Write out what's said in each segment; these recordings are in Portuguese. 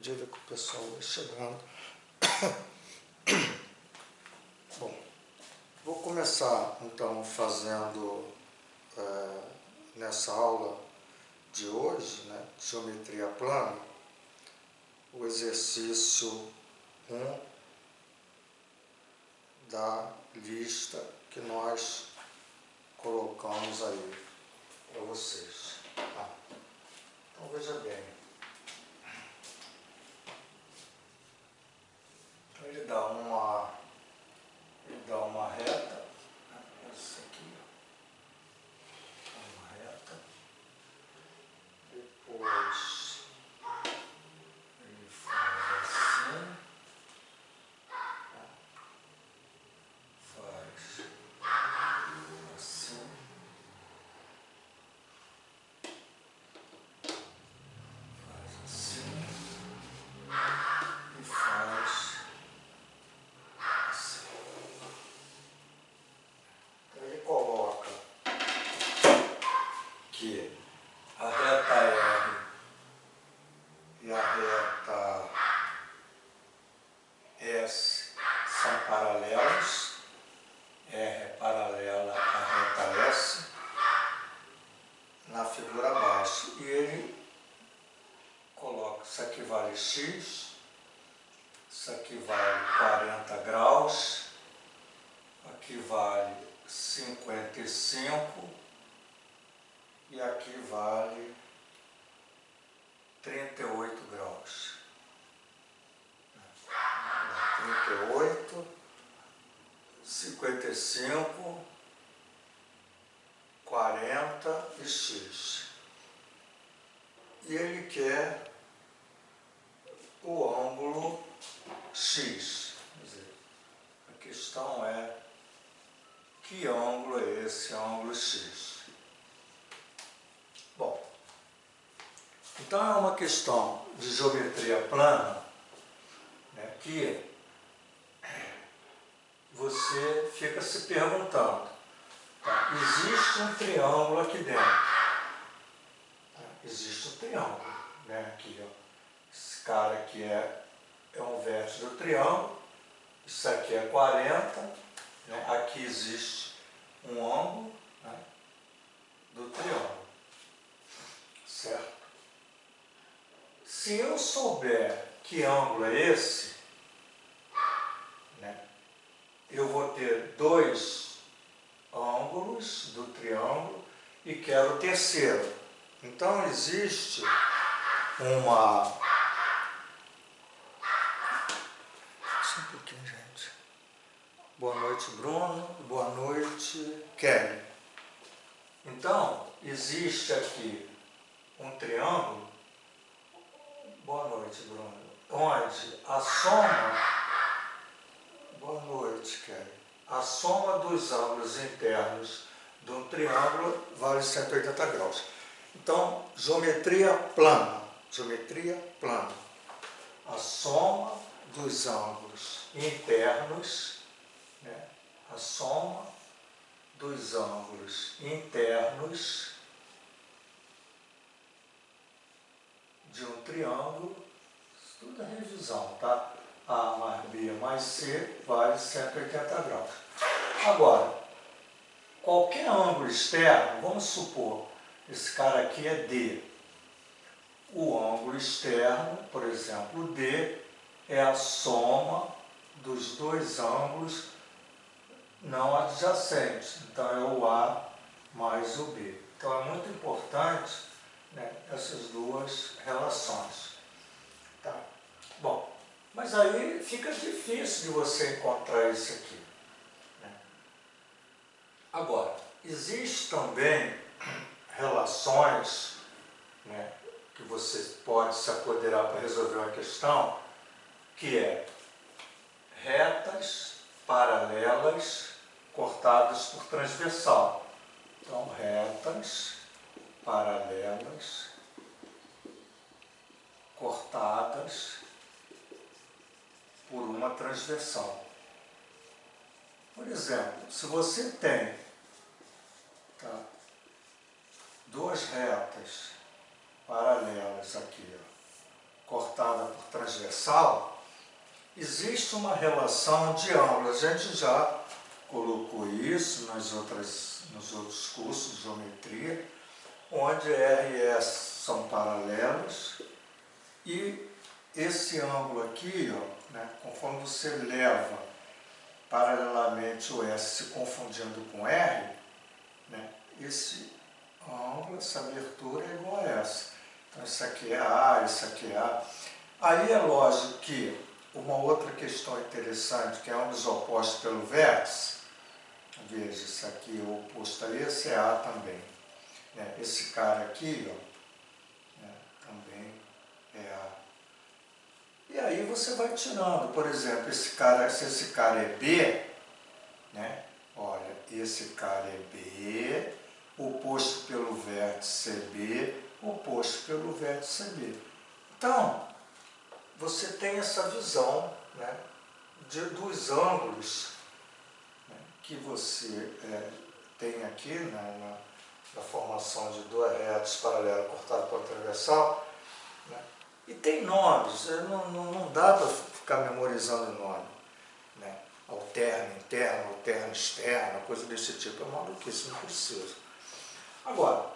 medida que o pessoal vai chegando. Bom, vou começar então fazendo nessa aula de hoje, né, de geometria plana, o exercício 1 da lista que nós colocamos aí para vocês. Tá? Então veja bem. Ele dá uma reta, essa aqui, uma reta, depois ele faz assim, faz assim, e faz assim. Então ele coloca que a reta R e a reta S são paralelas, R é paralela à reta S, na figura abaixo. E ele coloca, isso aqui vale x, isso aqui vale 40 graus, aqui vale 55 e aqui vale 38 graus. 38, 55, 40 e x. E ele quer o ângulo x. Quer dizer, a questão é que ângulo é esse ângulo x. Bom, então é uma questão de geometria plana, né, que você fica se perguntando, tá, existe um triângulo aqui dentro. Tá, existe um triângulo, né, aqui, ó. Esse cara aqui é um vértice do triângulo, isso aqui é 40, né, aqui existe um ângulo, né, do triângulo, certo? Se eu souber que ângulo é esse, né, eu vou ter dois ângulos do triângulo e quero o terceiro. Então existe uma... Só um pouquinho, gente. Boa noite, Bruno. Boa noite, Kelly. Então, existe aqui um triângulo. Boa noite, Bruno. Onde a soma... Boa noite, Kelly. A soma dos ângulos internos de um triângulo vale 180 graus. Então, geometria plana. Geometria plana. A soma dos ângulos internos, né? A soma dos ângulos internos de um triângulo, isso tudo é revisão, tá? A mais B mais C vale 180 graus. Agora, qualquer ângulo externo, vamos supor, esse cara aqui é D. O ângulo externo, por exemplo, D, é a soma dos dois ângulos não adjacentes. Então, é o A mais o B. Então, é muito importante, né, essas duas relações. Tá? Bom, mas aí fica difícil de você encontrar isso aqui, né? Agora, existem também relações, né, que você pode se apoderar para resolver uma questão, que é retas paralelas cortadas por transversal. Então, retas paralelas cortadas por uma transversal. Por exemplo, se você tem, tá, duas retas paralelas aqui, ó, cortada por transversal, existe uma relação de ângulos. A gente já colocou isso nos outros cursos de geometria, onde R e S são paralelos, e esse ângulo aqui, ó, né, conforme você leva paralelamente o S se confundindo com R, né, esse ângulo, essa abertura é igual a essa. Então isso aqui é A, isso aqui é A. Aí é lógico que uma outra questão interessante, que é ângulos opostos pelo vértice, veja, isso aqui é oposto a esse, é A também. Né? Esse cara aqui, ó, né, também é A. E aí você vai tirando, por exemplo, se esse cara é B, né? Olha, esse cara é B, oposto pelo vértice é B, oposto pelo vértice é B. Então, você tem essa visão, né, dos ângulos, né, que você tem aqui, né, na formação de duas retas paralelas cortadas por transversal, né, e tem nomes, não dá para ficar memorizando nome, né, alterno interno, alterno externo, coisa desse tipo, é maluquice, não precisa. Agora,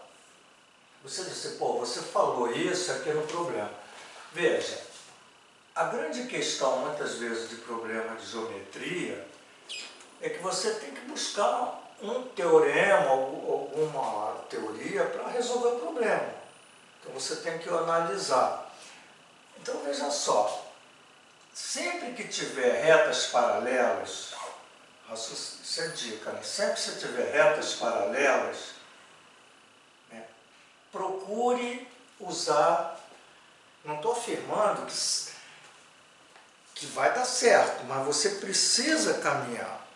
você disse, pô, você falou isso, aqui era o problema. Veja, a grande questão, muitas vezes, de problema de geometria é que você tem que buscar um teorema, alguma teoria para resolver o problema. Então você tem que analisar. Então veja só, sempre que tiver retas paralelas, isso é dica, né? Sempre que você tiver retas paralelas, né, procure usar, não estou afirmando que vai dar certo, mas você precisa caminhar.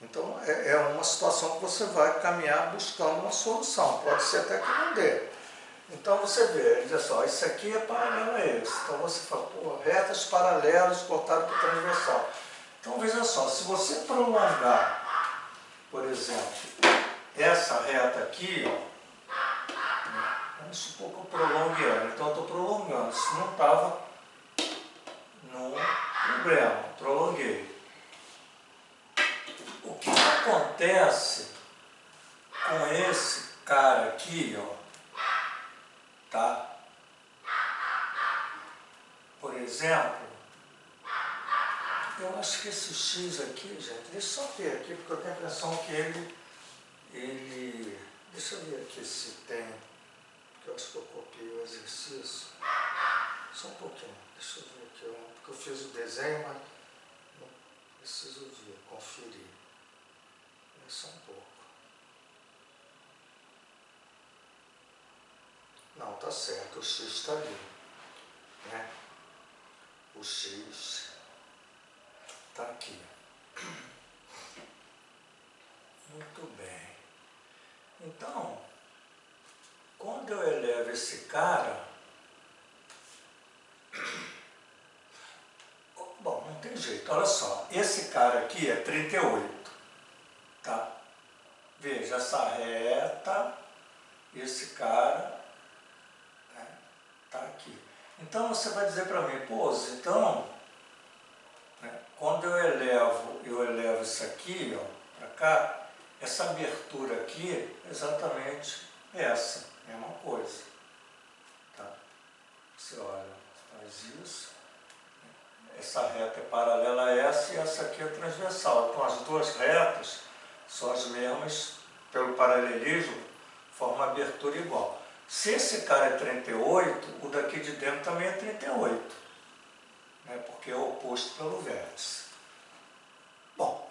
Então é uma situação que você vai caminhar buscando uma solução, pode ser até que não dê. Então você vê, diz só, isso aqui é paralelo a esse. Então você fala, pô, retas paralelas cortadas por transversal. Então veja só, se você prolongar, por exemplo, essa reta aqui, ó, vamos supor que eu prolongue ela, então eu estou prolongando, se não estava no problema, prolonguei. O que acontece com esse cara aqui, ó, tá? Por exemplo, eu acho que esse X aqui, gente, deixa eu só ver aqui, porque eu tenho a impressão que ele deixa eu ver aqui se tem, porque eu acho que eu copiei o exercício. Só um pouquinho, deixa eu ver aqui, porque eu fiz o desenho, mas não preciso ver, conferir. É só um pouco. Não, tá certo, o X está ali, né? O X está aqui. Muito bem. Então, quando eu elevo esse cara, bom, não tem jeito, olha só, esse cara aqui é 38, tá? Veja, essa reta, esse cara, né, tá aqui. Então você vai dizer para mim, pô, então, né, quando eu elevo isso aqui, ó, para cá, essa abertura aqui é exatamente essa, mesma coisa. Tá? Você olha, faz isso, essa reta é paralela a essa e essa aqui é transversal. Então as duas retas são as mesmas, pelo paralelismo, formam uma abertura igual. Se esse cara é 38, o daqui de dentro também é 38, né, porque é oposto pelo vértice. Bom,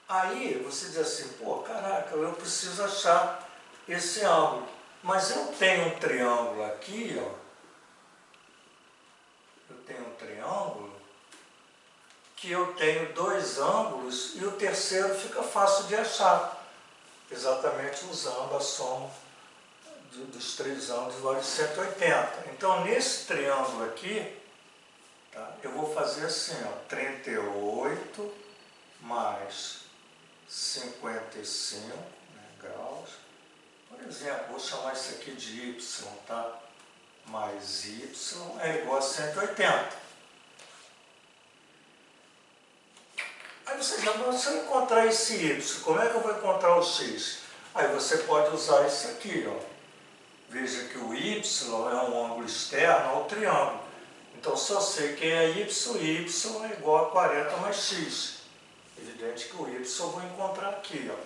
aí você diz assim, pô, caraca, eu preciso achar esse ângulo. Mas eu tenho um triângulo aqui, ó. Eu tenho um triângulo que eu tenho dois ângulos e o terceiro fica fácil de achar, exatamente usando a soma dos três ângulos igual de 180. Então, nesse triângulo aqui, tá, eu vou fazer assim, ó, 38 mais 55, né, graus. Por exemplo, vou chamar isso aqui de y, tá? mais y é igual a 180. Aí você já, mas se eu encontrar esse y, como é que eu vou encontrar o x? Aí você pode usar isso aqui, ó. Veja que o y é um ângulo externo ao triângulo. Então, se eu sei que é y é igual a 40 mais x. Evidente que o y eu vou encontrar aqui, ó.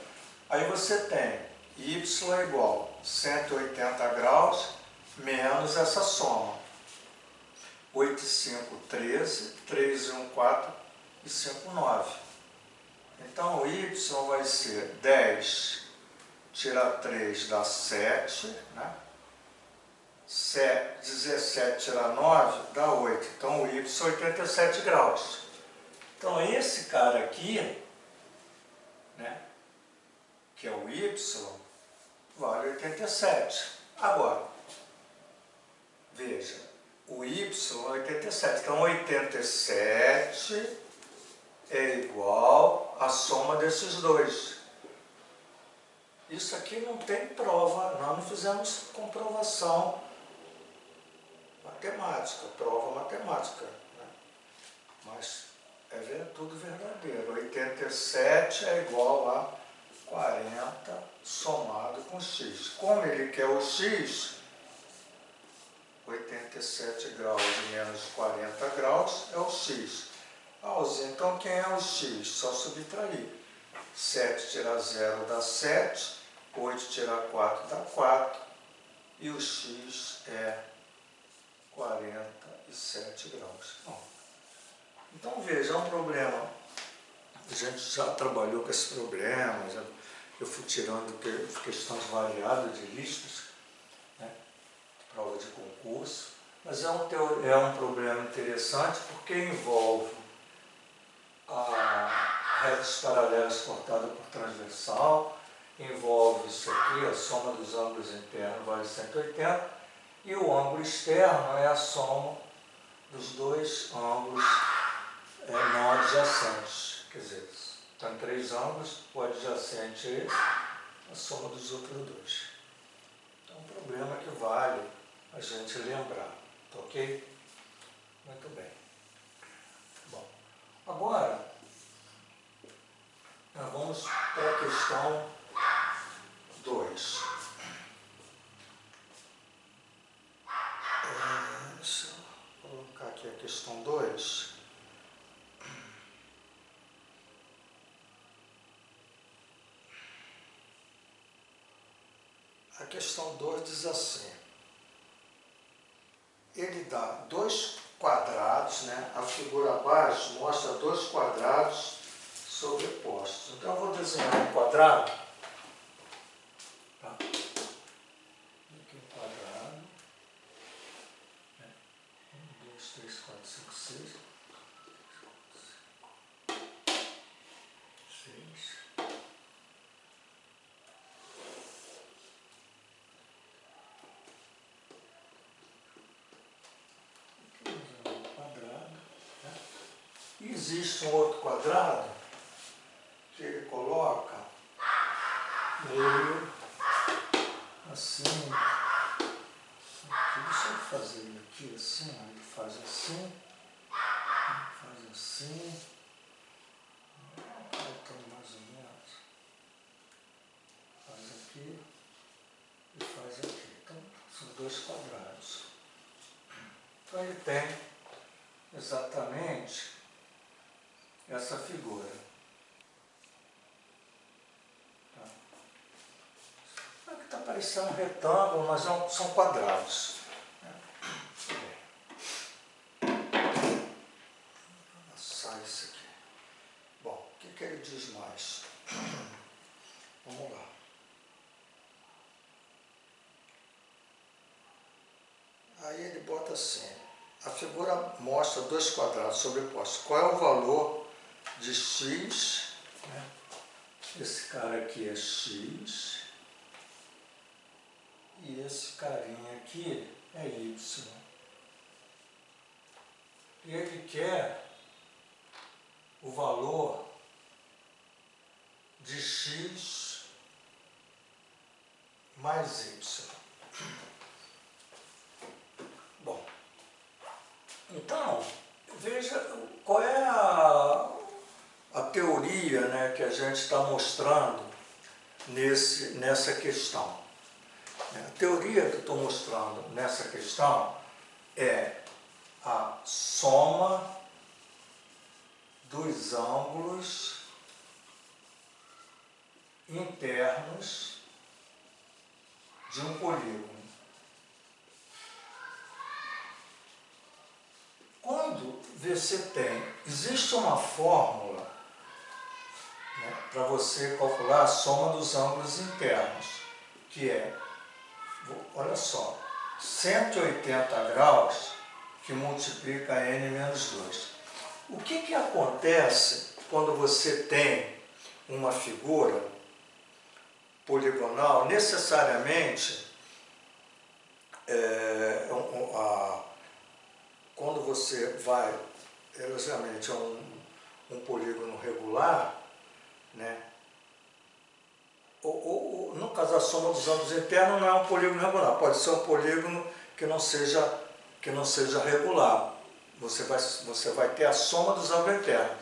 Aí você tem y é igual a 180 graus menos essa soma. 8 e 5, 13, 3 e 1, 4 e 5, 9. Então, o y vai ser 10, tirar 3 dá 7, né? 17 tirar 9 dá 8. Então, o y é 87 graus. Então, esse cara aqui, né, que é o y, vale 87. Agora, veja, o y é 87. Então, 87 é igual à soma desses dois. Isso aqui não tem prova, nós não fizemos comprovação matemática, prova matemática, né? Mas é tudo verdadeiro. 87 é igual a 40 somado com x. Como ele quer o x, 87 graus menos 40 graus é o x. Então quem é o x? Só subtrair. 7 tirar 0 dá 7, 8 tirar 4 dá 4, e o x é 47 graus. Bom, então veja, é um problema. A gente já trabalhou com esse problema, eu fui tirando questões variadas de listas, né, prova de concurso, mas é um problema interessante porque envolve retas paralelas cortadas por transversal, envolve isso aqui, a soma dos ângulos internos vale 180, e o ângulo externo é a soma dos dois ângulos não adjacentes. Quer dizer, tem 3 ângulos, o adjacente é esse, a soma dos outros dois. Então, é um problema que vale a gente lembrar, tá ok? Muito bem. Bom, agora nós vamos para a questão 2. Deixa eu colocar aqui a questão 2. A questão 2 diz assim: ele dá 2 quadrados, né? A figura abaixo mostra 2 quadrados sobrepostos. Então eu vou desenhar um quadrado. Tá? Aqui um quadrado. 1, 2, 3, 4, 5, 6. 6. E existe um outro quadrado que ele coloca meio assim, aqui, deixa eu fazer ele aqui assim, ele faz assim, então mais ou menos, faz aqui e faz aqui. Então são 2 quadrados. Então ele tem exatamente essa figura. Tá? Aqui está parecendo um retângulo, mas são quadrados. Sai isso aqui. Bom, o que ele diz mais? Vamos lá. Aí ele bota assim: a figura mostra 2 quadrados sobrepostos. Qual é o valor de x, né? Esse cara aqui é x, e esse carinha aqui é y. E ele quer o valor de x mais y. Então, veja qual é a teoria, né, que a gente está mostrando nessa questão. A teoria que eu estou mostrando nessa questão é a soma dos ângulos internos de um polígono. Quando você existe uma fórmula, né, para você calcular a soma dos ângulos internos, que é, olha só, 180 graus que multiplica n menos 2. O que acontece quando você tem uma figura poligonal? Necessariamente, quando você vai, exatamente, a um polígono regular, né? No caso, a soma dos ângulos internos não é um polígono regular, pode ser um polígono que não seja regular. Você vai ter a soma dos ângulos internos,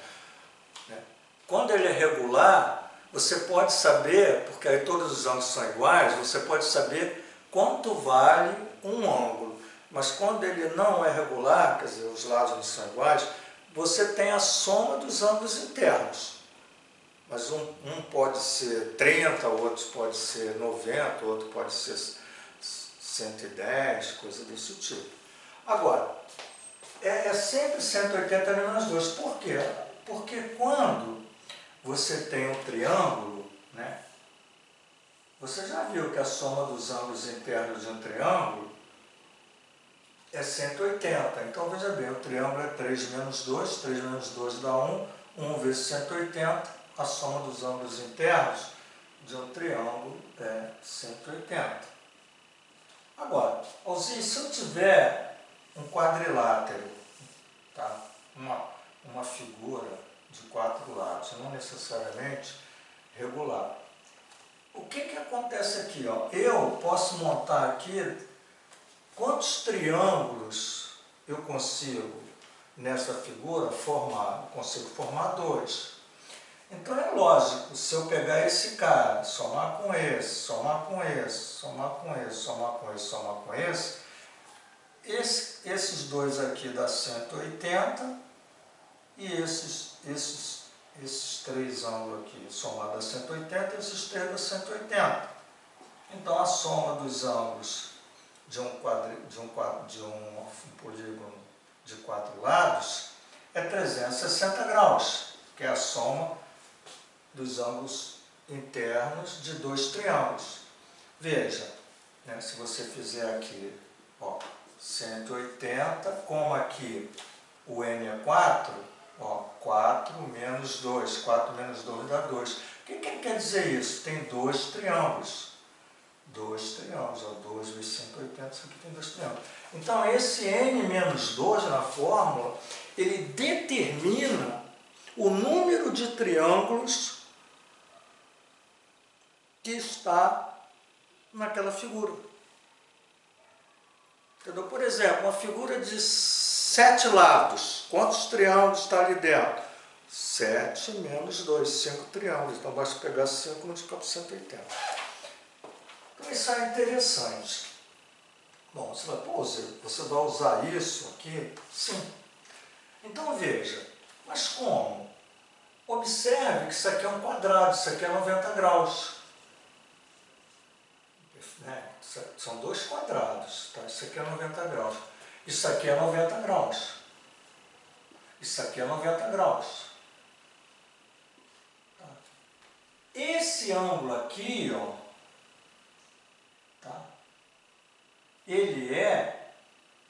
né? Quando ele é regular, você pode saber, porque aí todos os ângulos são iguais, você pode saber quanto vale um ângulo. Mas quando ele não é regular, quer dizer, os lados não são iguais, você tem a soma dos ângulos internos. Mas um pode ser 30, outro pode ser 90, outro pode ser 110, coisa desse tipo. Agora, é sempre 180 menos 2. Por quê? Porque quando você tem um triângulo, né, você já viu que a soma dos ângulos internos de um triângulo é 180. Então, veja bem, o triângulo é 3 menos 2, 3 menos 2 dá 1, 1 vezes 180, a soma dos ângulos internos de um triângulo é 180. Agora, Alzir, se eu tiver um quadrilátero, tá? uma figura de 4 lados, não necessariamente regular, o que acontece aqui? Ó? Eu posso montar aqui quantos triângulos eu consigo nessa figura formar? Eu consigo formar 2. Então é lógico, se eu pegar esse cara, somar com esse, somar com esse, somar com esse, somar com esse, somar com esse, esses dois aqui dá 180 e esses três ângulos aqui somado a 180, esses três dá 180. Então a soma dos ângulos de um polígono de 4 lados é 360 graus, que é a soma dos ângulos internos de 2 triângulos. Veja, né, se você fizer aqui, ó, 180, como aqui o n é 4, ó, 4 menos 2, 4 menos 2 dá 2. O que quer dizer isso? Tem 2 triângulos. 2 triângulos, ó, 2 vezes 180, isso aqui tem 2 triângulos. Então, esse n menos 2 na fórmula, ele determina o número de triângulos que está naquela figura. Entendeu? Por exemplo, uma figura de 7 lados. Quantos triângulos está ali dentro? 7 menos 2, 5 triângulos. Então, basta pegar 5 e multiplicar por 180. Então, isso é interessante. Bom, você vai, pô, você vai usar isso aqui? Sim. Então, veja, mas como? Observe que isso aqui é um quadrado, isso aqui é 90 graus. Né? São 2 quadrados, tá? Isso aqui é 90 graus. Isso aqui é 90 graus. Isso aqui é 90 graus. Tá? Esse ângulo aqui, ó, tá? Ele é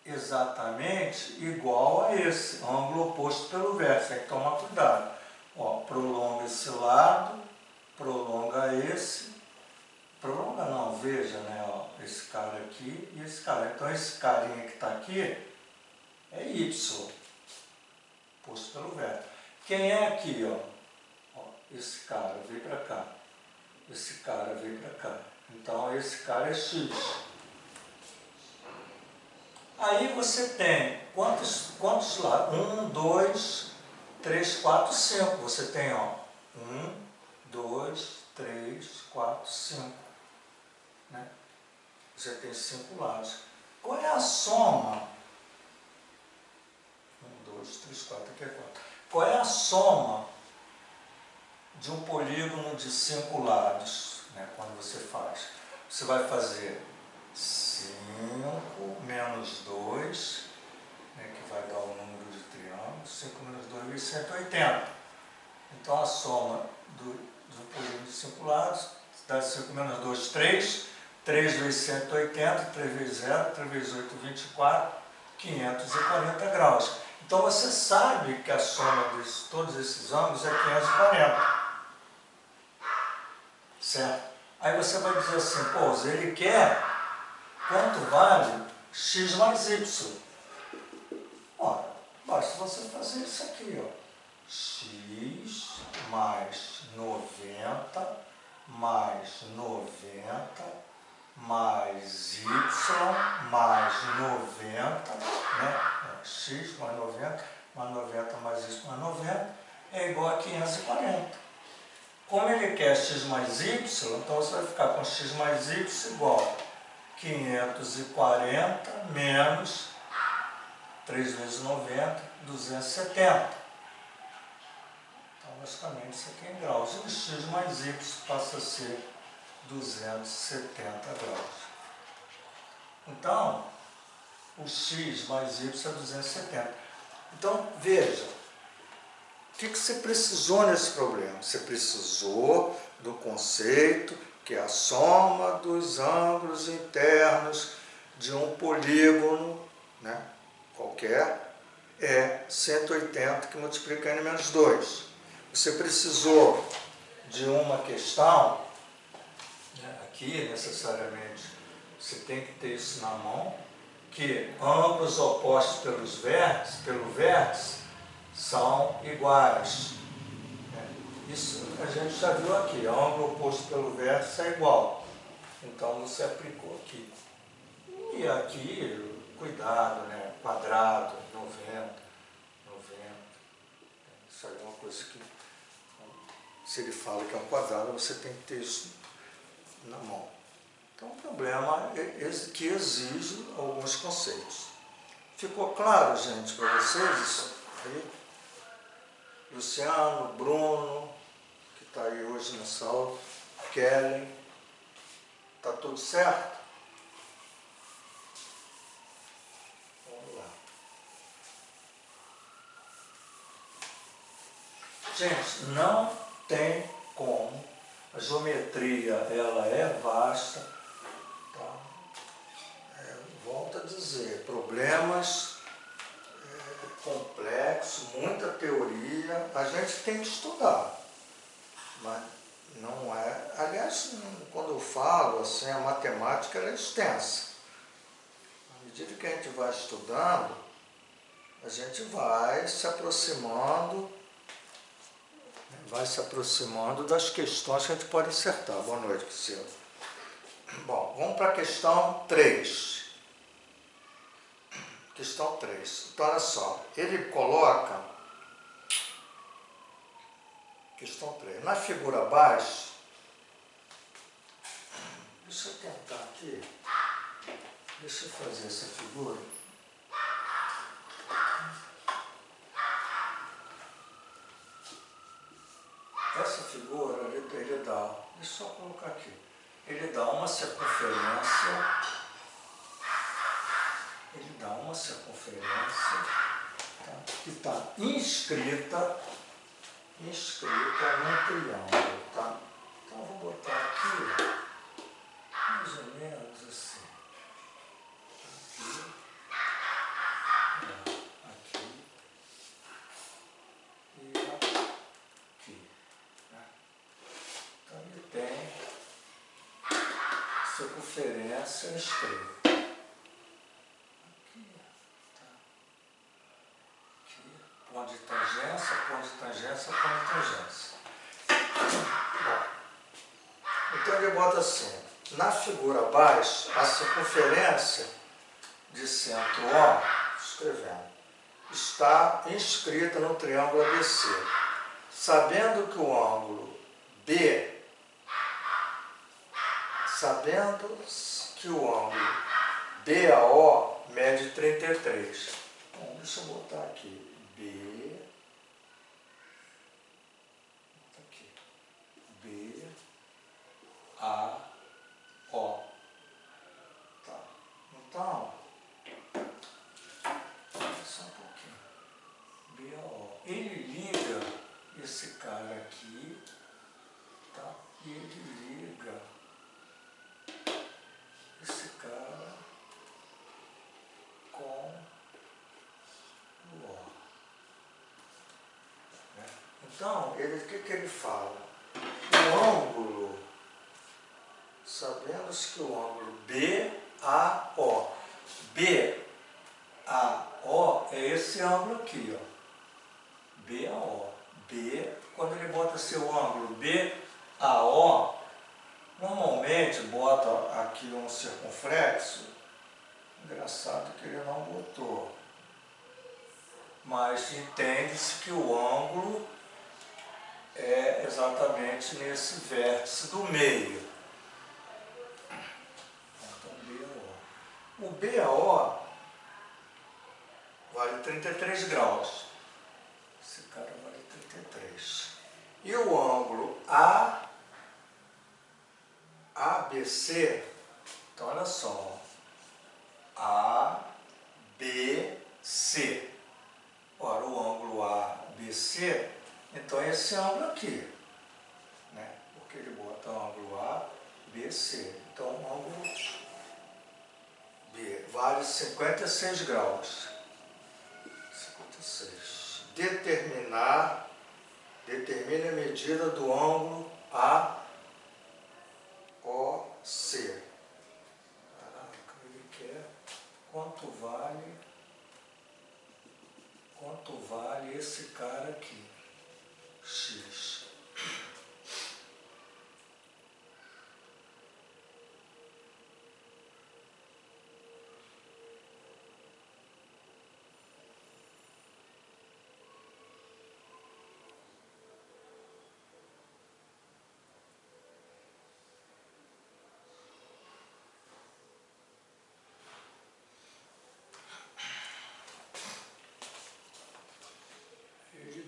exatamente igual a esse, ângulo oposto pelo vértice. Tem que tomar cuidado. Ó, prolonga esse lado, prolonga esse. Prolonga não, veja, né, ó, esse cara aqui e esse cara. Então esse carinha que está aqui é Y, posto pelo vértice. Quem é aqui, ó? Esse cara veio para cá, esse cara veio para cá. Então esse cara é X. Aí você tem quantos lados? 1, 2, 3, 4, 5. Você tem, ó, 1, 2, 3, 4, 5. Né? Você tem 5 lados. Qual é a soma? 1, 2, 3, 4, aqui é 4. Qual é a soma de um polígono de 5 lados, né, quando você faz? Você vai fazer 5 menos 2, né, que vai dar o número de triângulo, 5 menos 2 vezes 180. Então a soma de um polígono de 5 lados dá 5 menos 2, 3, 3 vezes 180, 3 vezes 0, 3 vezes 8, 24, 540 graus. Então você sabe que a soma de todos esses ângulos é 540. Certo? Aí você vai dizer assim, pô, ele quer quanto vale x mais y. Ora, basta você fazer isso aqui, ó. X mais 90 mais 90 mais y mais 90, né? X mais 90 mais 90 mais y mais 90 é igual a 540. Como ele quer x mais y, então você vai ficar com x mais y igual a 540 menos 3 vezes 90, 270. Então, basicamente, isso aqui é em graus. E o x mais y passa a ser 270 graus. Então, o x mais y é 270. Então, veja, o que você precisou nesse problema? Você precisou do conceito que é a soma dos ângulos internos de um polígono, né, qualquer, é 180 que multiplica n menos 2. Você precisou de uma questão, né, aqui necessariamente você tem que ter isso na mão, que ângulos opostos pelo vértice são iguais. Isso a gente já viu aqui, ângulo oposto pelo vértice é igual. Então você aplicou aqui. E aqui, cuidado, né? Quadrado, 90. Isso aí é uma coisa que, se ele fala que é um quadrado, você tem que ter isso na mão. Então o problema é que exige alguns conceitos. Ficou claro, gente, para vocês isso aí? Luciano, Bruno, que está aí hoje nessa aula, Kellen, está tudo certo? Vamos lá. Gente, não tem como. A geometria, ela é vasta. Tá? Volto a dizer, problemas complexos, muita teoria, a gente tem que estudar. Mas não é... Aliás, quando eu falo assim, a matemática ela é extensa. À medida que a gente vai estudando, a gente vai se aproximando das questões que a gente pode acertar. Boa noite, Priscila. Bom, vamos para a questão 3. Questão 3. Então, olha só, ele coloca, questão 3, na figura abaixo, deixa eu tentar aqui, deixa eu fazer essa figura. Essa figura, ele dá, deixa eu colocar aqui, ele dá uma circunferência, tá, que está inscrita num triângulo, tá? Então eu vou botar aqui, mais ou menos assim, aqui e aqui, né? Então ele tem circunferência estreita. Ponto de tangência, ponto de tangência, ponto de tangência. Bom, então ele bota assim, na figura abaixo, a circunferência de centro O, escrevendo, está inscrita no triângulo ABC. Sabendo que o ângulo BAO mede 33. Então, deixa eu botar aqui. BAO. Tá. Então, só um pouquinho. BAO. Ele liga esse cara aqui, tá? E ele liga esse cara com o O. Né? Então, o que ele fala? O ângulo, sabemos que o ângulo BAO é esse ângulo aqui, ó. BAO. Quando ele bota seu ângulo BAO, normalmente bota aqui um circunflexo. Engraçado que ele não botou. Mas entende-se que o ângulo é exatamente nesse vértice do meio. Então, BAO. O BAO vale 33 graus. Esse cara vale 33. E o ângulo ABC, então olha só, ABC. Ora, o ângulo ABC, então é esse ângulo aqui, né? Porque ele bota o ângulo ABC. Então o ângulo B vale 56 graus. 56. Determine a medida do ângulo AOC. Caraca, ele quer quanto vale esse cara aqui, X.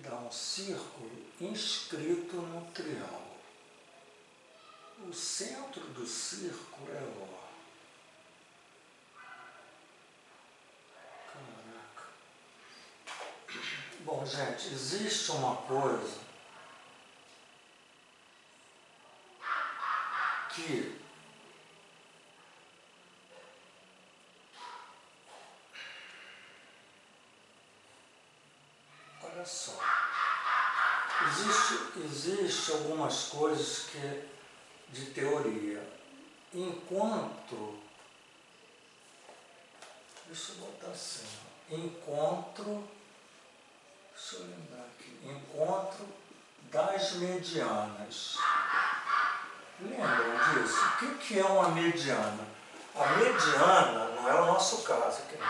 Dá um círculo inscrito no triângulo. O centro do círculo é O. Caraca. Bom, gente, existe uma coisa que olha só. Existe algumas coisas de teoria. Deixa eu botar assim, deixa eu lembrar aqui, encontro das medianas. Lembram disso? O que é uma mediana? A mediana não é o nosso caso aqui, não.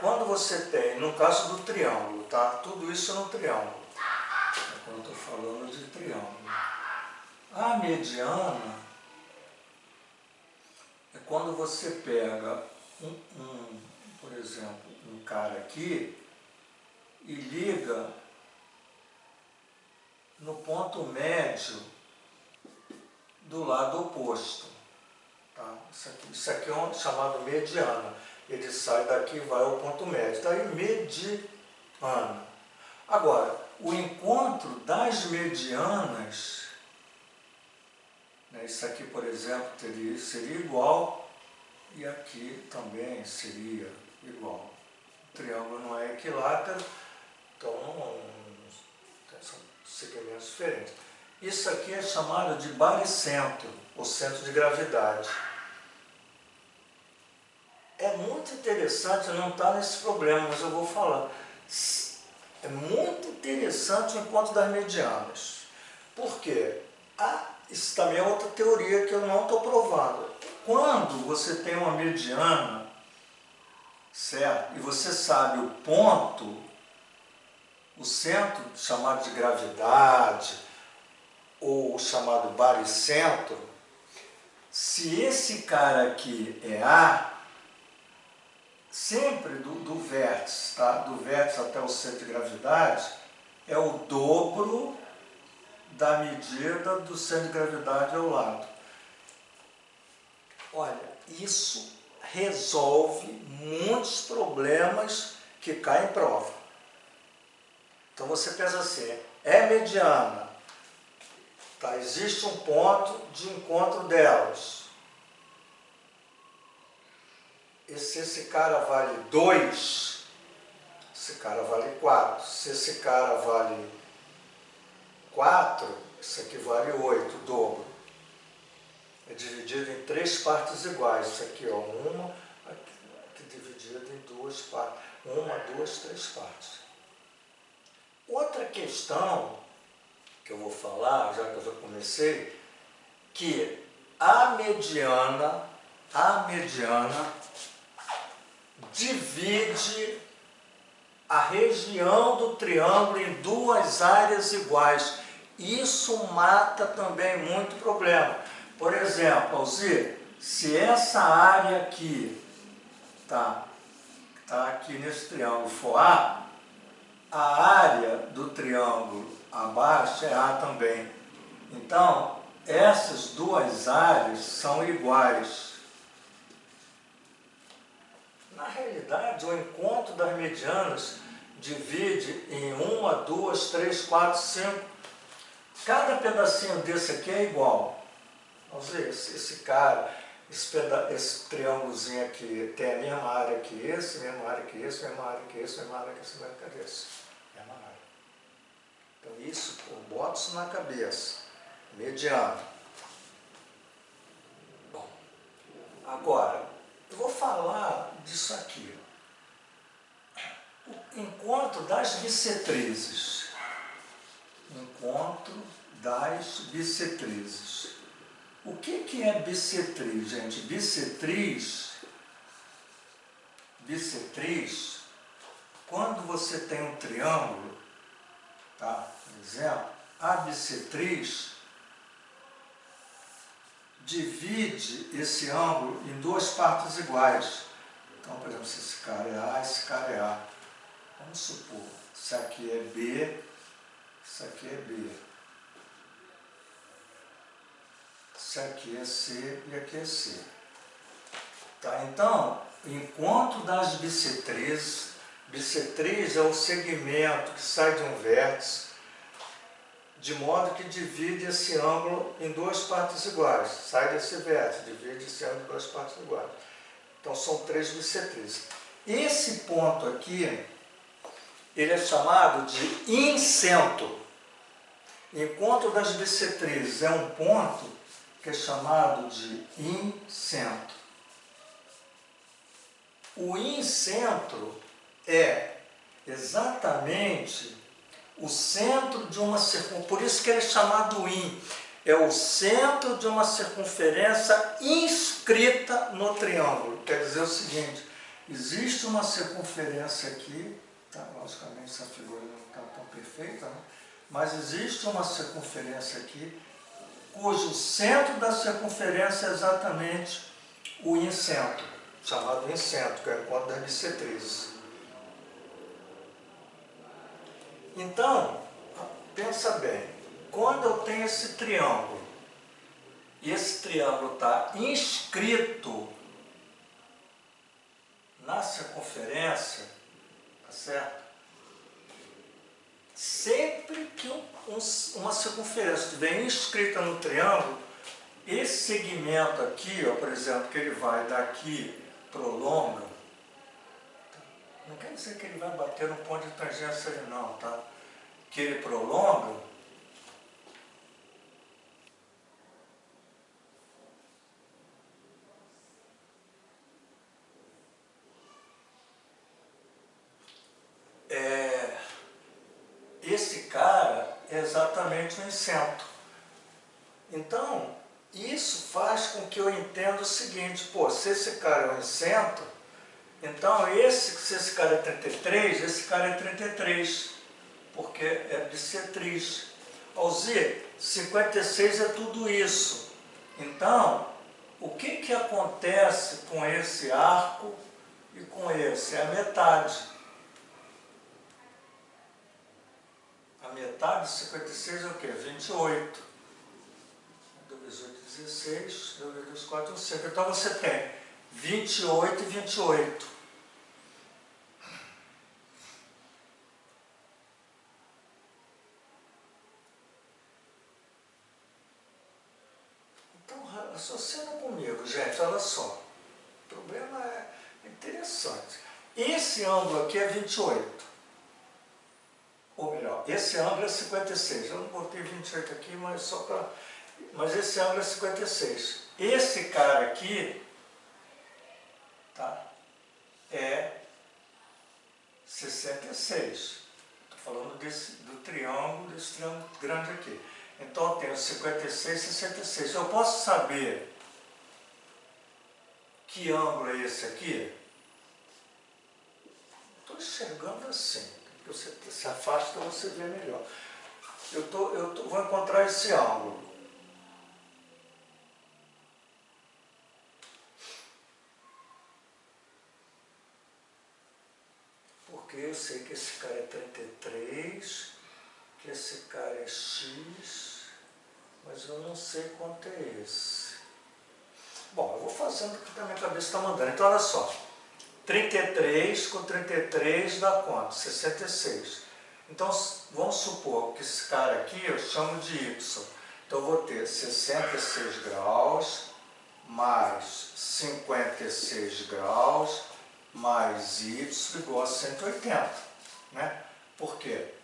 Quando você tem, no caso do triângulo, tá? Tudo isso no triângulo. Quando eu estou falando de triângulo. A mediana é quando você pega por exemplo, um cara aqui e liga no ponto médio do lado oposto. Tá? Isso aqui é um chamado mediana. Ele sai daqui e vai ao ponto médio. Daí mediana. Agora, o encontro das medianas, né, isso aqui, por exemplo, seria igual, e aqui também seria igual. O triângulo não é equilátero, então são segmentos diferentes. Isso aqui é chamado de baricentro, ou centro de gravidade. É muito interessante, não está nesse problema, mas eu vou falar. É muito interessante o encontro das medianas. Por quê? Isso também é outra teoria que eu não estou provando. Quando você tem uma mediana, certo? E você sabe o ponto, o centro chamado de gravidade, ou o chamado baricentro. Se esse cara aqui é A, sempre do vértice, tá? Do vértice até o centro de gravidade, é o dobro da medida do centro de gravidade ao lado. Olha, isso resolve muitos problemas que caem em prova. Então você pensa assim, é mediana, tá? Existe um ponto de encontro delas. E se esse cara vale 2, esse cara vale 4. Se esse cara vale 4, isso aqui vale 8, o dobro. É dividido em 3 partes iguais. Isso aqui, ó, uma, aqui dividido em 2 partes. 1, 2, 3 partes. Outra questão que eu vou falar, já que eu já comecei, que a mediana divide a região do triângulo em 2 áreas iguais. Isso mata também muito problema. Por exemplo, Alzir, se essa área aqui, tá aqui nesse triângulo for A área do triângulo abaixo é A também. Então, essas 2 áreas são iguais. Na realidade, o encontro das medianas divide em 1, 2, 3, 4, 5. Cada pedacinho desse aqui é igual. Vamos ver, esse cara, esse triângulozinho aqui tem a mesma área que esse, mesma área que esse, mesma área que esse, mesma área que esse, mesma área que esse. Mesma área. Então isso, eu boto isso na cabeça. Mediano. Bom, agora, eu vou falar disso aqui. O encontro das bissetrizes. Encontro das bissetrizes. O que é bissetriz, gente? Bissetriz, quando você tem um triângulo, tá? Por exemplo, a bissetriz divide esse ângulo em 2 partes iguais. Então, por exemplo, se esse cara é A, esse cara é A. Vamos supor, isso aqui é B, isso aqui é B. Isso aqui é C e aqui é C. Tá? Então, encontro das bissetrizes. Bissetriz é o segmento que sai de um vértice, de modo que divide esse ângulo em 2 partes iguais. Sai desse vértice, divide esse ângulo em 2 partes iguais. Então, são 3 bissetrizes. Esse ponto aqui, ele é chamado de incentro. Encontro das bissetrizes é um ponto que é chamado de incentro. O incentro é exatamente o centro de uma circunferência, por isso que ele é chamado in, é o centro de uma circunferência inscrita no triângulo. Quer dizer o seguinte, existe uma circunferência aqui, tá? Logicamente essa figura não está tão perfeita, né? Mas existe uma circunferência aqui, cujo centro da circunferência é exatamente o incentro, chamado incentro, que é o encontro das bissetrizes. Então, pensa bem, quando eu tenho esse triângulo, e esse triângulo está inscrito na circunferência, tá certo? Sempre que uma circunferência estiver inscrita no triângulo, esse segmento aqui, ó, por exemplo, que ele vai daqui para o longo, não quer dizer que ele vai bater no ponto de tangência ali não, tá? Que ele prolonga, esse cara é exatamente o incentro. Então, isso faz com que eu entenda o seguinte, pô, se esse cara é o incentro, Então, se esse cara é 33, esse cara é 33, porque é bissetriz. Alzir, 56 é tudo isso. Então, o que acontece com esse arco e com esse? É a metade. A metade de 56 é o quê? 28. 2 vezes 8, 16. 2 vezes 2, 4, 5. Então, você tem 28 e 28. Raciocina comigo, gente, olha só. O problema é interessante. Esse ângulo aqui é 28. Ou melhor, esse ângulo é 56. Eu não botei 28 aqui, mas só para... Mas esse ângulo é 56. Esse cara aqui, tá, é 66. Estou falando do triângulo, desse triângulo grande aqui. Então, eu tenho 56 e 66. Eu posso saber que ângulo é esse aqui? Estou enxergando assim. Você se afasta, você vê melhor. Vou encontrar esse ângulo. Porque eu sei que esse cara é 33, que esse cara é X, mas eu não sei quanto é esse. Bom, eu vou fazendo o que a minha cabeça está mandando. Então, olha só. 33 com 33 dá quanto? 66. Então, vamos supor que esse cara aqui eu chamo de Y. Então, eu vou ter 66 graus mais 56 graus mais Y igual a 180. Né? Por quê?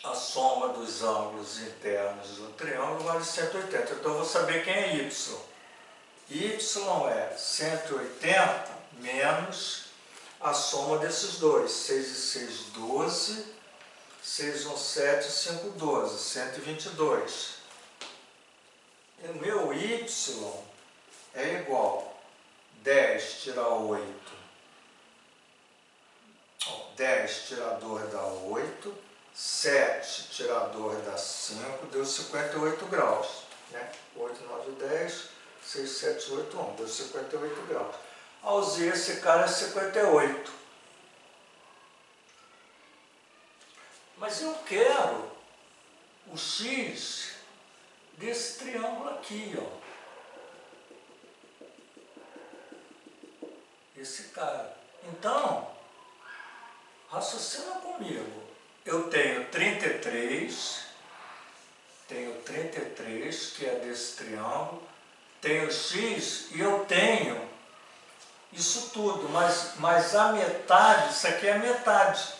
A soma dos ângulos internos do triângulo vale 180. Então, eu vou saber quem é Y. Y é 180 menos a soma desses dois. 6 e 6, 12. 6, 1, 7, 5, 12. 122. E o meu Y é igual a 10 tirar 8. 10 tirar 2 dá 8. 7 tirar 2 dá 5. Deu 58 graus. Né? 8, 9, 10. 6, 7, 8, 1. Deu 58 graus. Alzir, esse cara é 58. Mas eu quero o X desse triângulo aqui, ó. Esse cara. Então, raciocina comigo. Eu tenho 33, que é desse triângulo, tenho X e eu tenho isso tudo, mas a metade, isso aqui é a metade,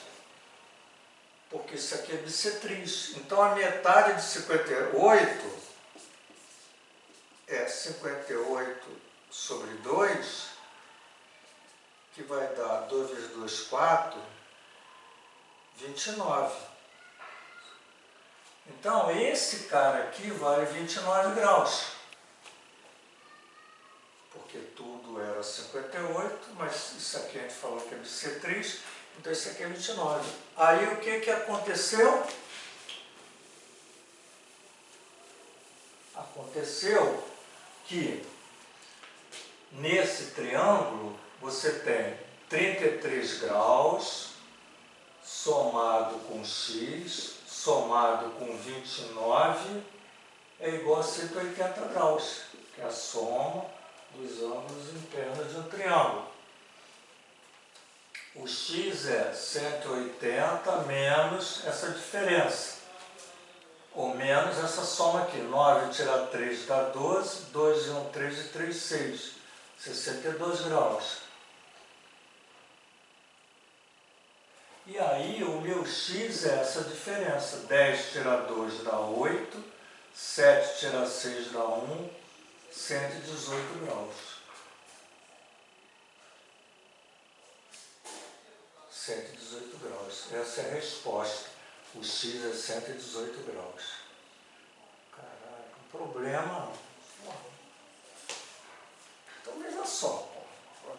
porque isso aqui é bissetriz. Então, a metade de 58 é 58 sobre 2, que vai dar 2 vezes 2, 4, 29. Então, esse cara aqui vale 29 graus. Porque tudo era 58, mas isso aqui a gente falou que é bissetriz, então isso aqui é 29. Aí o que aconteceu? Aconteceu que nesse triângulo você tem 33 graus somado com X, somado com 29, é igual a 180 graus, que é a soma dos ângulos internos de um triângulo. O X é 180 menos essa diferença, ou menos essa soma aqui. 9 tirar 3 dá 12, 2 e 1, 3 e 3, 6. 62 graus. E aí o meu X é essa diferença. 10 tirar 2 dá 8, 7 tirar 6 dá 1, 118 graus. 118 graus. Essa é a resposta. O X é 118 graus. Caraca, um problema. Então veja só.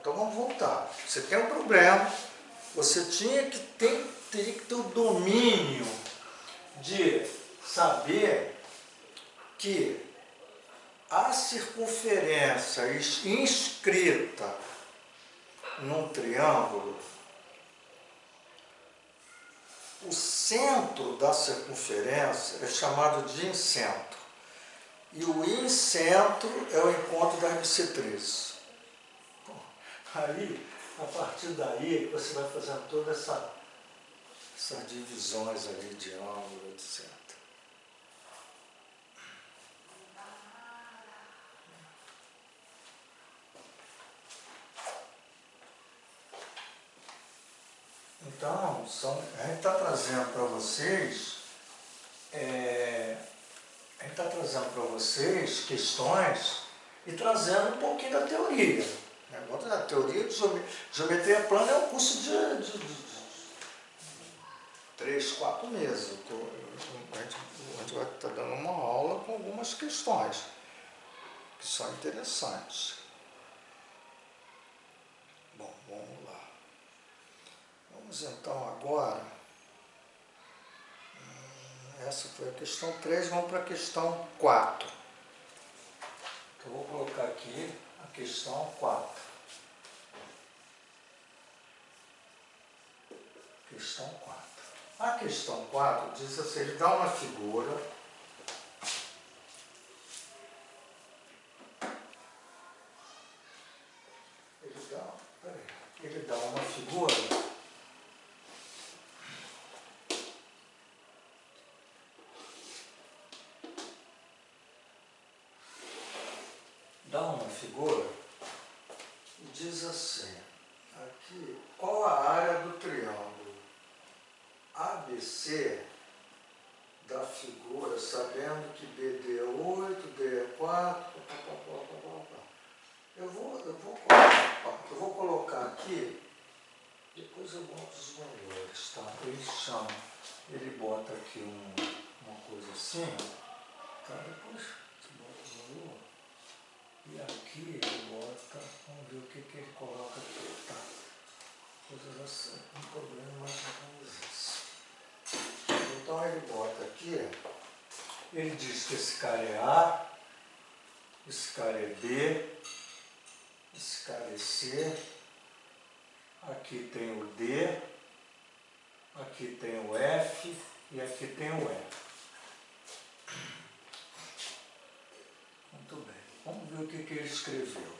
Então vamos voltar. Você tem um problema, você teria que ter o domínio de saber que a circunferência inscrita num triângulo, o centro da circunferência é chamado de incentro. E o incentro é o encontro das bissetrizes. Aí, a partir daí, você vai fazendo todas essas divisões ali de ângulo, etc. Então, a gente está trazendo para vocês, questões e trazendo um pouquinho da teoria. A teoria de geometria plana é um curso de 3, 4 meses. A gente vai estar dando uma aula com algumas questões que são interessantes. Bom, vamos lá. Vamos então agora, essa foi a questão 3, vamos para a questão 4. Então, eu vou colocar aqui a questão 4. Questão 4. A questão 4 diz assim, ele dá uma figura, ele dá uma figura e diz assim, aqui, qual a área do triângulo ABC da figura, sabendo que BD é 8, D é 4, eu vou colocar aqui, depois eu boto os valores, tá? Ele bota aqui uma coisa assim, tá? Depois você bota o valor, e aqui ele bota, vamos ver o que ele coloca aqui, tá? Coisas assim, um problema mais ou menos isso. Então ele bota aqui, ele diz que esse cara é A, esse cara é B, esse cara é C, aqui tem o D, aqui tem o F e aqui tem o E. Muito bem, vamos ver o que ele escreveu.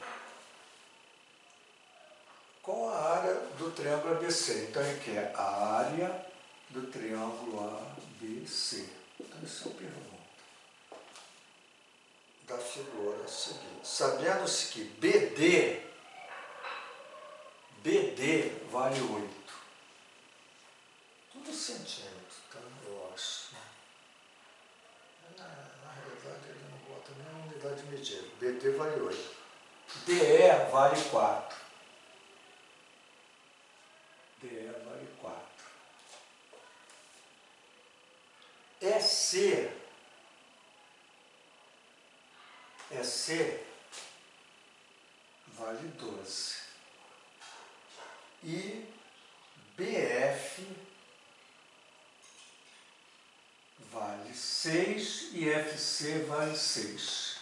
Qual a área do triângulo ABC? Então ele quer a área do triângulo ABC. Então essa é a pergunta da figura seguinte. Sabendo-se que BD vale 8. Tudo centímetro, tá? Eu acho. Na realidade ele não bota nem a unidade medida. BD vale 8. DE vale 4. DE vale 4. EC vale 12. E BF vale 6 e FC vale 6.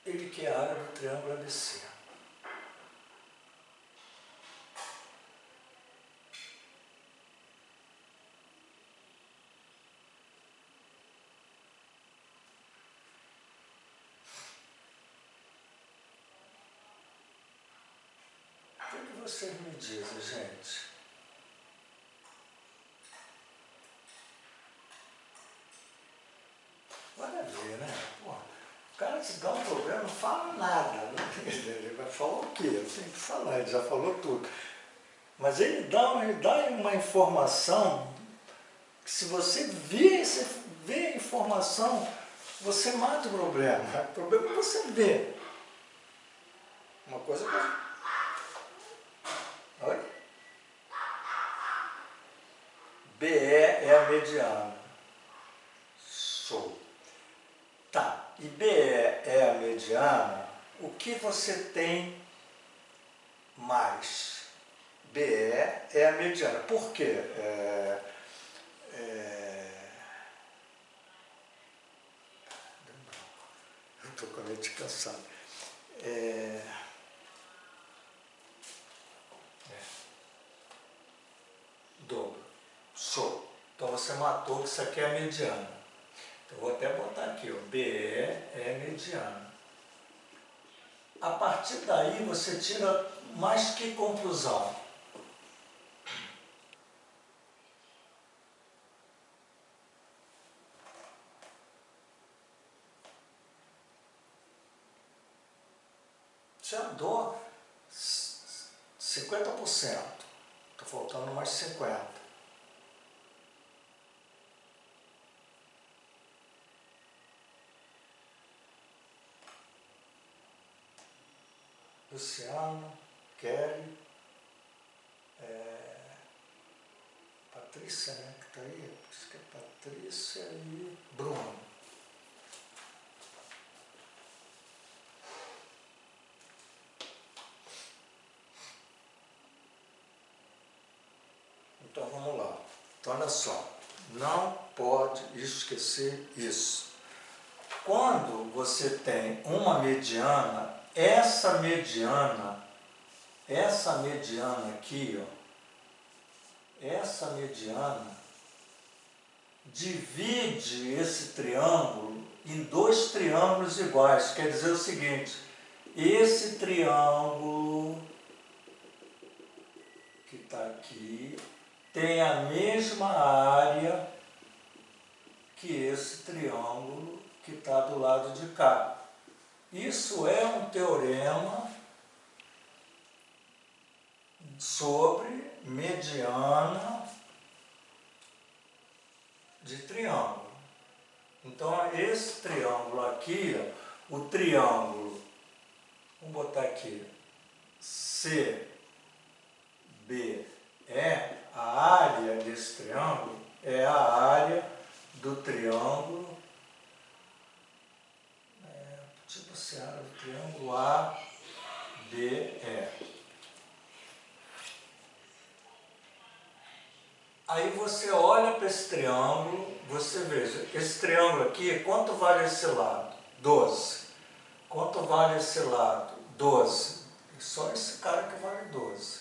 Ele quer a área do triângulo ABC. O que vocês me dizem, gente? Olha ver, né? Pô, o cara te dá um problema, não fala nada. Né? Ele vai falar o quê? Eu tenho que falar, ele já falou tudo. Mas ele dá uma informação que se você vê a informação, você mata o problema. O problema é você ver. Uma coisa que... Oi? BE é a mediana. Show. Tá. E BE é a mediana, o que você tem mais? BE é a mediana. Por quê? Eu estou com a mente cansada. Dobro. Show. Então você matou que isso aqui é a mediana. Então, vou até botar aqui, ó, BE é mediana. A partir daí você tira mais que conclusão? Já dou 50%. Está faltando mais 50%. Luciano, Kelly, Patrícia, né, que está aí, acho que é Patrícia e Bruno. Então vamos lá. Então olha só, não pode esquecer isso. Quando você tem uma mediana, essa mediana aqui, ó, essa mediana divide esse triângulo em dois triângulos iguais. Quer dizer o seguinte, esse triângulo que está aqui tem a mesma área que esse triângulo que está do lado de cá. Isso é um teorema sobre mediana de triângulo. Então, esse triângulo aqui, ó, o triângulo, vamos botar aqui, CBE, a área desse triângulo é a área do triângulo, tipo assim, a área do triângulo ABE. Aí você olha para esse triângulo, você veja, esse triângulo aqui, quanto vale esse lado? 12. Quanto vale esse lado? 12. Só esse cara que vale 12.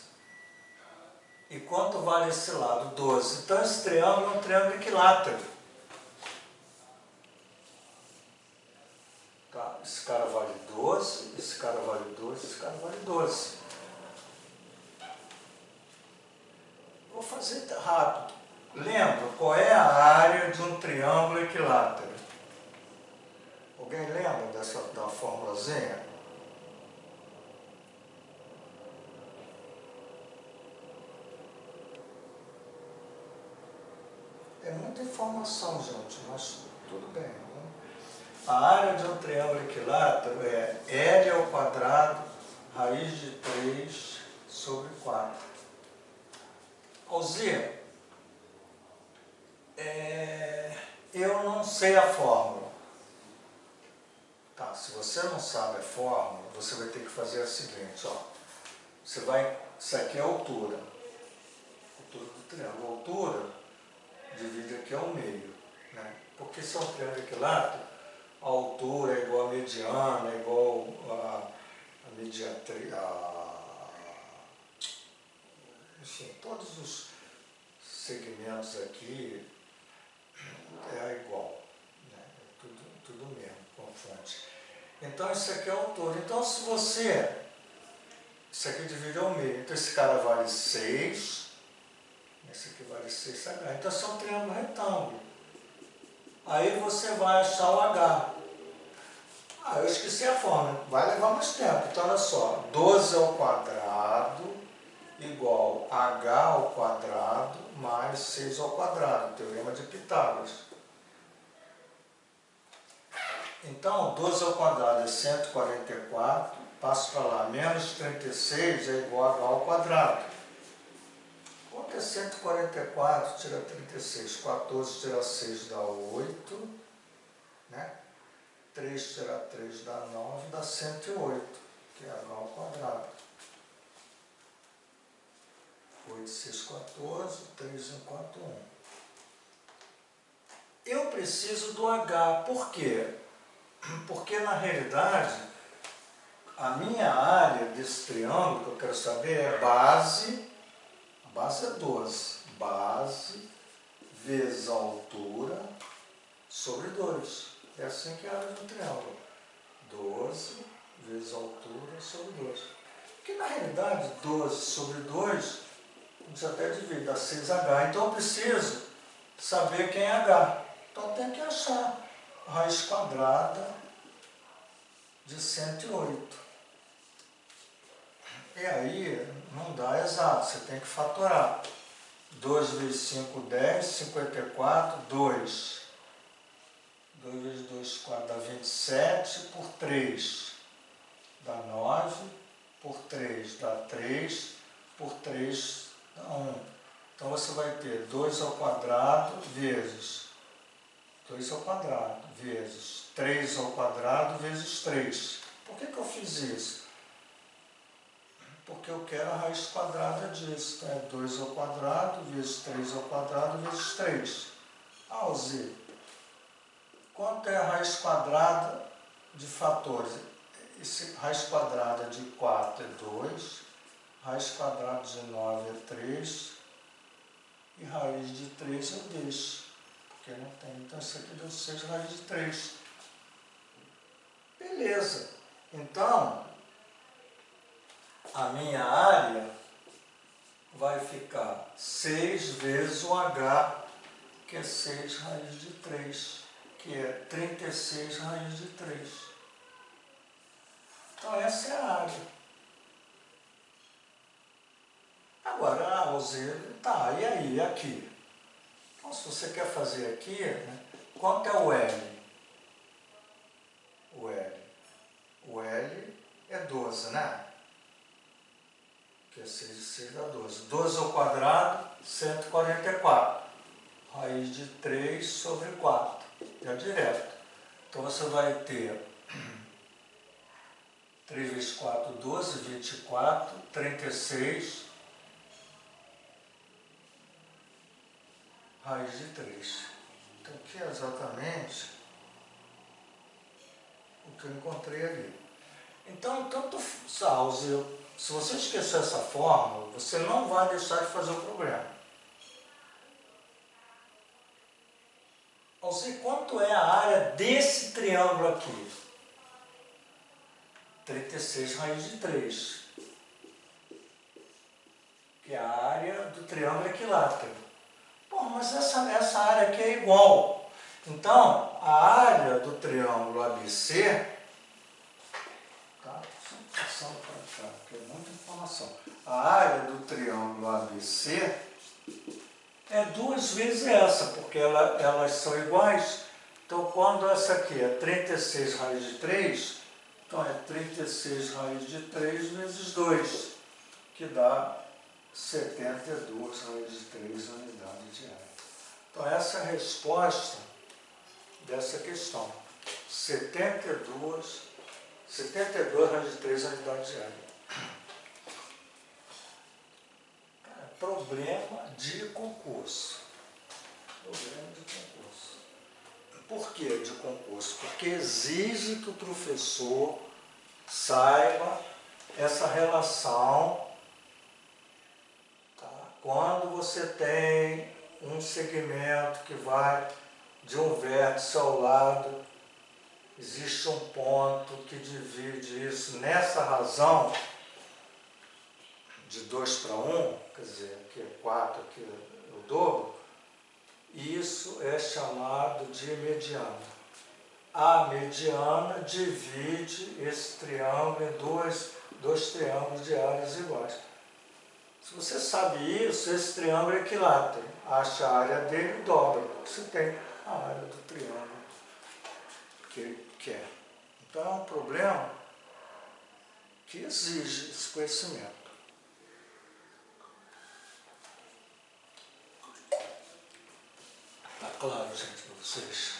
E quanto vale esse lado? 12. Então esse triângulo é um triângulo equilátero. Tá? Esse cara vale 12, esse cara vale 12, esse cara vale 12. Vou fazer rápido. Lembra qual é a área de um triângulo equilátero? Alguém lembra da formulazinha? É muita informação, gente, mas tudo bem. Né? A área de um triângulo equilátero é L ao quadrado, raiz de 3 sobre 4. Alzir, eu não sei a fórmula. Tá, se você não sabe a fórmula, você vai ter que fazer a seguinte, ó. Isso aqui é a altura. Altura do triângulo. A altura divide aqui ao meio. Né? Porque se é um triângulo equilátero, a altura é igual a mediana, é igual a mediatria, enfim, todos os segmentos aqui é igual. Né? É tudo mesmo, com fonte. Então isso aqui é a altura. Então se você... Isso aqui divide ao meio. Então esse cara vale 6. Esse aqui vale 6H. Então isso é um triângulo retângulo. Aí você vai achar o H. Eu esqueci a fórmula. Vai levar mais tempo. Então olha só. 12 ao quadrado igual H ao quadrado mais 6 ao quadrado. Teorema de Pitágoras. Então 12 ao quadrado é 144. Passo para lá. Menos 36 é igual a H ao quadrado. Quanto é 144? Tira 36. 14 tira 6 dá 8. Né? 3 tirar 3 dá 9, dá 108, que é h ao quadrado. 8, 6, 14, 3 em 4, 1. Eu preciso do h, por quê? Porque na realidade, a minha área desse triângulo que eu quero saber é base, a base é 12, base vezes a altura sobre 2. É assim que é a área de um triângulo. 12 vezes a altura sobre 2. Porque na realidade, 12 sobre 2, a gente até divide, dá 6h. Então eu preciso saber quem é h. Então eu tenho que achar a raiz quadrada de 108. E aí não dá exato, você tem que fatorar. 2 vezes 5, 10, 54, 2. 2 vezes 2, 4, dá 27, por 3 dá 9, por 3 dá 3, por 3 dá 1. Então você vai ter 2 ao quadrado vezes 2 ao quadrado vezes 3 ao quadrado vezes 3. Por que eu fiz isso? Porque eu quero a raiz quadrada disso. Então é 2 ao quadrado vezes 3 ao quadrado vezes 3. Alzir, quanto é a raiz quadrada de fatores? Raiz quadrada de 4 é 2, raiz quadrada de 9 é 3, e raiz de 3 eu deixo, porque não tem. Então isso aqui deu 6 raiz de 3. Beleza. Então, a minha área vai ficar 6 vezes o h, que é 6 raiz de 3, que é 36 raiz de 3. Então essa é a área. Agora, tá, e aí, aqui? Então, se você quer fazer aqui, né, quanto é o L? O L é 12, né? Que é 6 e 6 dá 12. 12 ao quadrado, 144. Raiz de 3 sobre 4. Já direto. Então você vai ter 3 vezes 4, 12, 24, 36, raiz de 3. Então aqui é exatamente o que eu encontrei ali. Então, tanto faz, se você esquecer essa fórmula, você não vai deixar de fazer o problema. Alzir, quanto é a área desse triângulo aqui? 36 raiz de 3. Que é a área do triângulo equilátero. Pô, mas essa área aqui é igual. Então, a área do triângulo ABC, tá? Passando para cá, porque é muita informação. A área do triângulo ABC é 2 vezes essa, porque elas são iguais. Então, quando essa aqui é 36 raiz de 3, então é 36 raiz de 3 vezes 2, que dá 72 raiz de 3 unidades de área. Então, essa é a resposta dessa questão. 72 raiz de 3 unidades de área. Problema de concurso. Problema de concurso. Por que de concurso? Porque exige que o professor saiba essa relação, tá? Quando você tem um segmento que vai de um vértice ao lado, existe um ponto que divide isso nessa razão de 2 para 1, quer dizer, aqui é 4, aqui é o dobro, isso é chamado de mediana. A mediana divide esse triângulo em dois triângulos de áreas iguais. Se você sabe isso, esse triângulo é equilátero. Acha a área dele e dobra. Você tem a área do triângulo que ele quer. Então é um problema que exige esse conhecimento. Tá claro, gente, para vocês?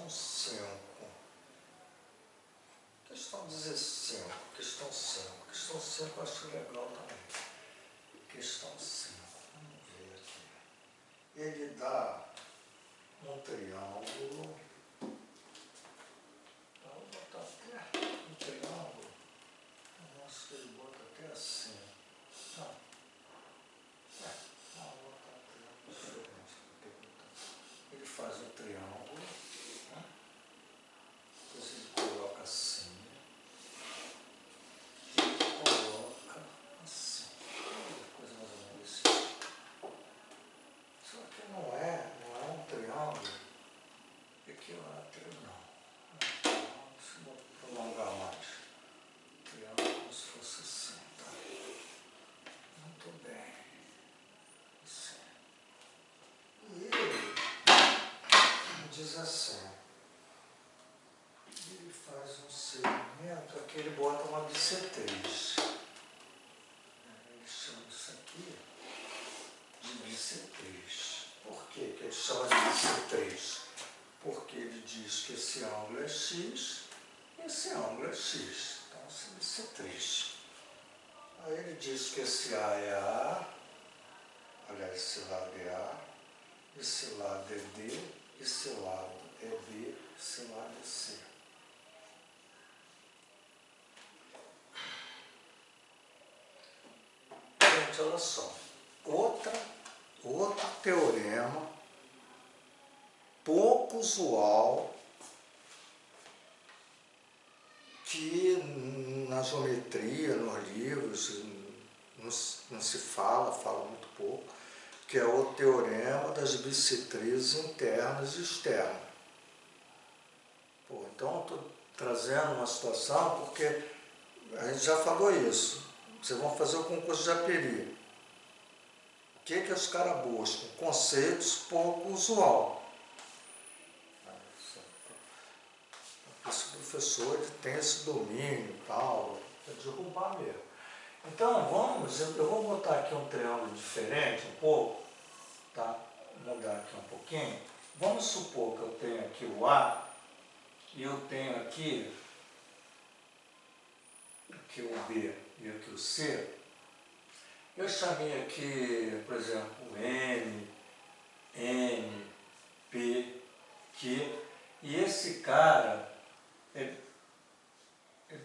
Questão 5. Questão 15. Questão 5. Questão 5 eu acho legal também. Questão 5. Vamos ver aqui. Ele dá um triângulo. Vou botar até um triângulo. Eu acho que ele bota até assim. Não. Vou botar um triângulo diferente. Ele faz um triângulo. Né? Depois ele coloca assim. Coloca assim. Coisa mais ou menos assim. Só que não é um triângulo equilátero, não. Deixa eu prolongar mais. Triângulo como se fosse assim, tá? Muito bem. Assim. E ele diz assim. Ele faz um segmento, aqui ele bota uma bissetriz. Ele chama isso aqui de bissetriz. Por que ele chama de bissetriz? Porque ele diz que esse ângulo é x e esse ângulo é x. Então, essa é bissetriz. Aí ele diz que esse A é A, aliás, esse lado é A, esse lado é D, esse lado é B, esse lado é C. Gente, olha só. Outro teorema pouco usual que na geometria, nos livros, não se fala muito pouco, que é o teorema das bissetrizes internas e externas. Então, eu estou trazendo uma situação porque a gente já falou isso. Vocês vão fazer o concurso de APERI. O que os caras buscam? Conceitos pouco usual. Esse professor ele tem esse domínio e tal, é derrubar mesmo. Então, eu vou botar aqui um triângulo diferente um pouco, tá? Vou mudar aqui um pouquinho. Vamos supor que eu tenho aqui o A e eu tenho aqui o B e aqui o C. Eu chamei aqui, por exemplo, M, N, P, Q, e esse cara é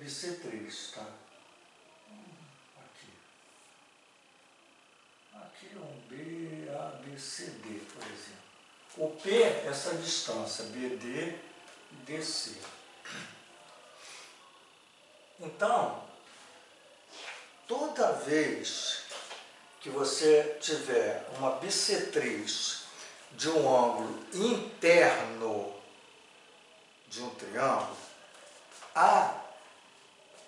bissetriz, tá? Aqui um B, A, B, C, D, por exemplo. O P é essa distância, BD e DC. Então, toda vez que você tiver uma bissetriz de um ângulo interno de um triângulo, há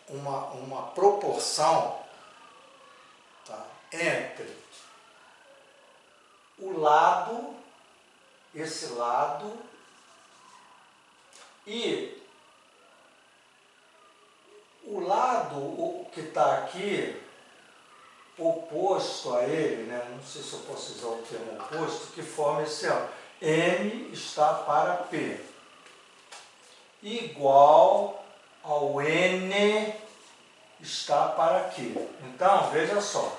uma proporção, tá, entre o lado, esse lado, e o lado que está aqui, oposto a ele, né? Não sei se eu posso usar o termo oposto, que forma esse ângulo. M está para P, igual ao N está para Q. Então, veja só.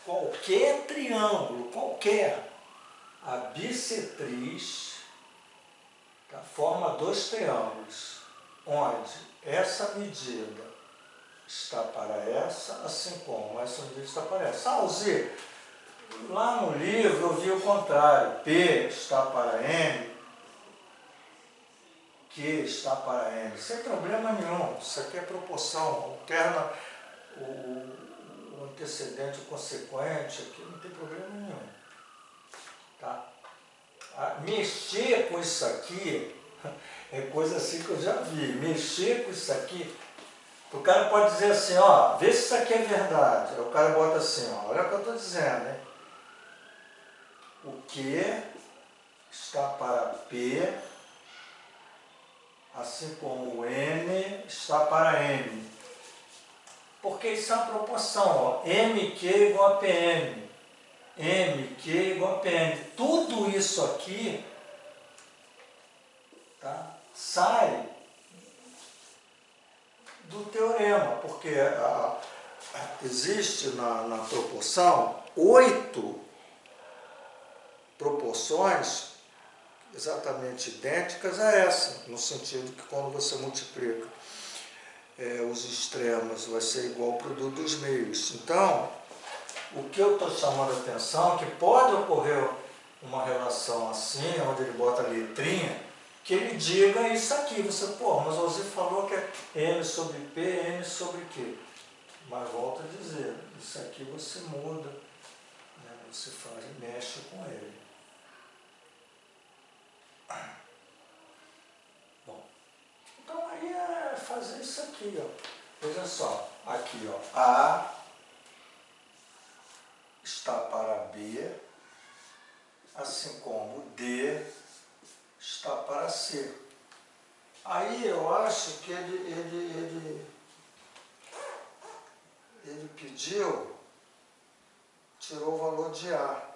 Qualquer triângulo, a bissetriz forma dois triângulos, onde essa medida está para essa, assim como essa medida está para essa. Alzir, lá no livro eu vi o contrário, P está para M, Q está para M, sem problema nenhum, isso aqui é proporção, alterna o antecedente e o consequente, aqui não tem problema nenhum. Tá? Mexer com isso aqui é coisa assim que eu já vi. Mexer com isso aqui, o cara pode dizer assim, ó, vê se isso aqui é verdade. Aí o cara bota assim, ó, olha o que eu estou dizendo, hein? O Q está para P, assim como o N está para M. Porque isso é uma proporção, ó, MQ igual a PM. MQ igual a PN. Tudo isso aqui, tá, sai do teorema, porque existe na proporção 8 proporções exatamente idênticas a essa, no sentido que quando você multiplica os extremos vai ser igual ao produto dos meios. Então, o que eu estou chamando a atenção é que pode ocorrer uma relação assim, onde ele bota a letrinha, que ele diga isso aqui. Você, pô, mas você falou que é M sobre P, M sobre Q. Mas volto a dizer, isso aqui você muda, né? Você mexe com ele. Bom, então aí é fazer isso aqui, ó. Veja só, aqui, ó, A está para B, assim como D está para C. Aí eu acho que ele pediu, tirou o valor de A.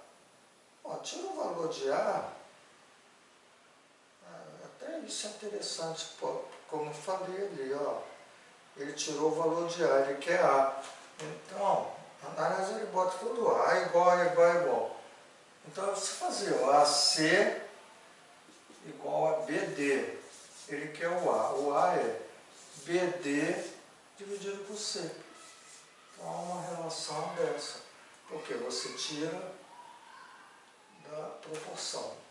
Ó, tirou o valor de A, até isso é interessante, pô, como eu falei ali, ó. Ele tirou o valor de A, ele quer A. Então, aliás, ele bota tudo A igual. Então, é você fazer o AC igual a BD. Ele quer o A. O A é BD dividido por C. Então, há uma relação dessa. Porque você tira da proporção.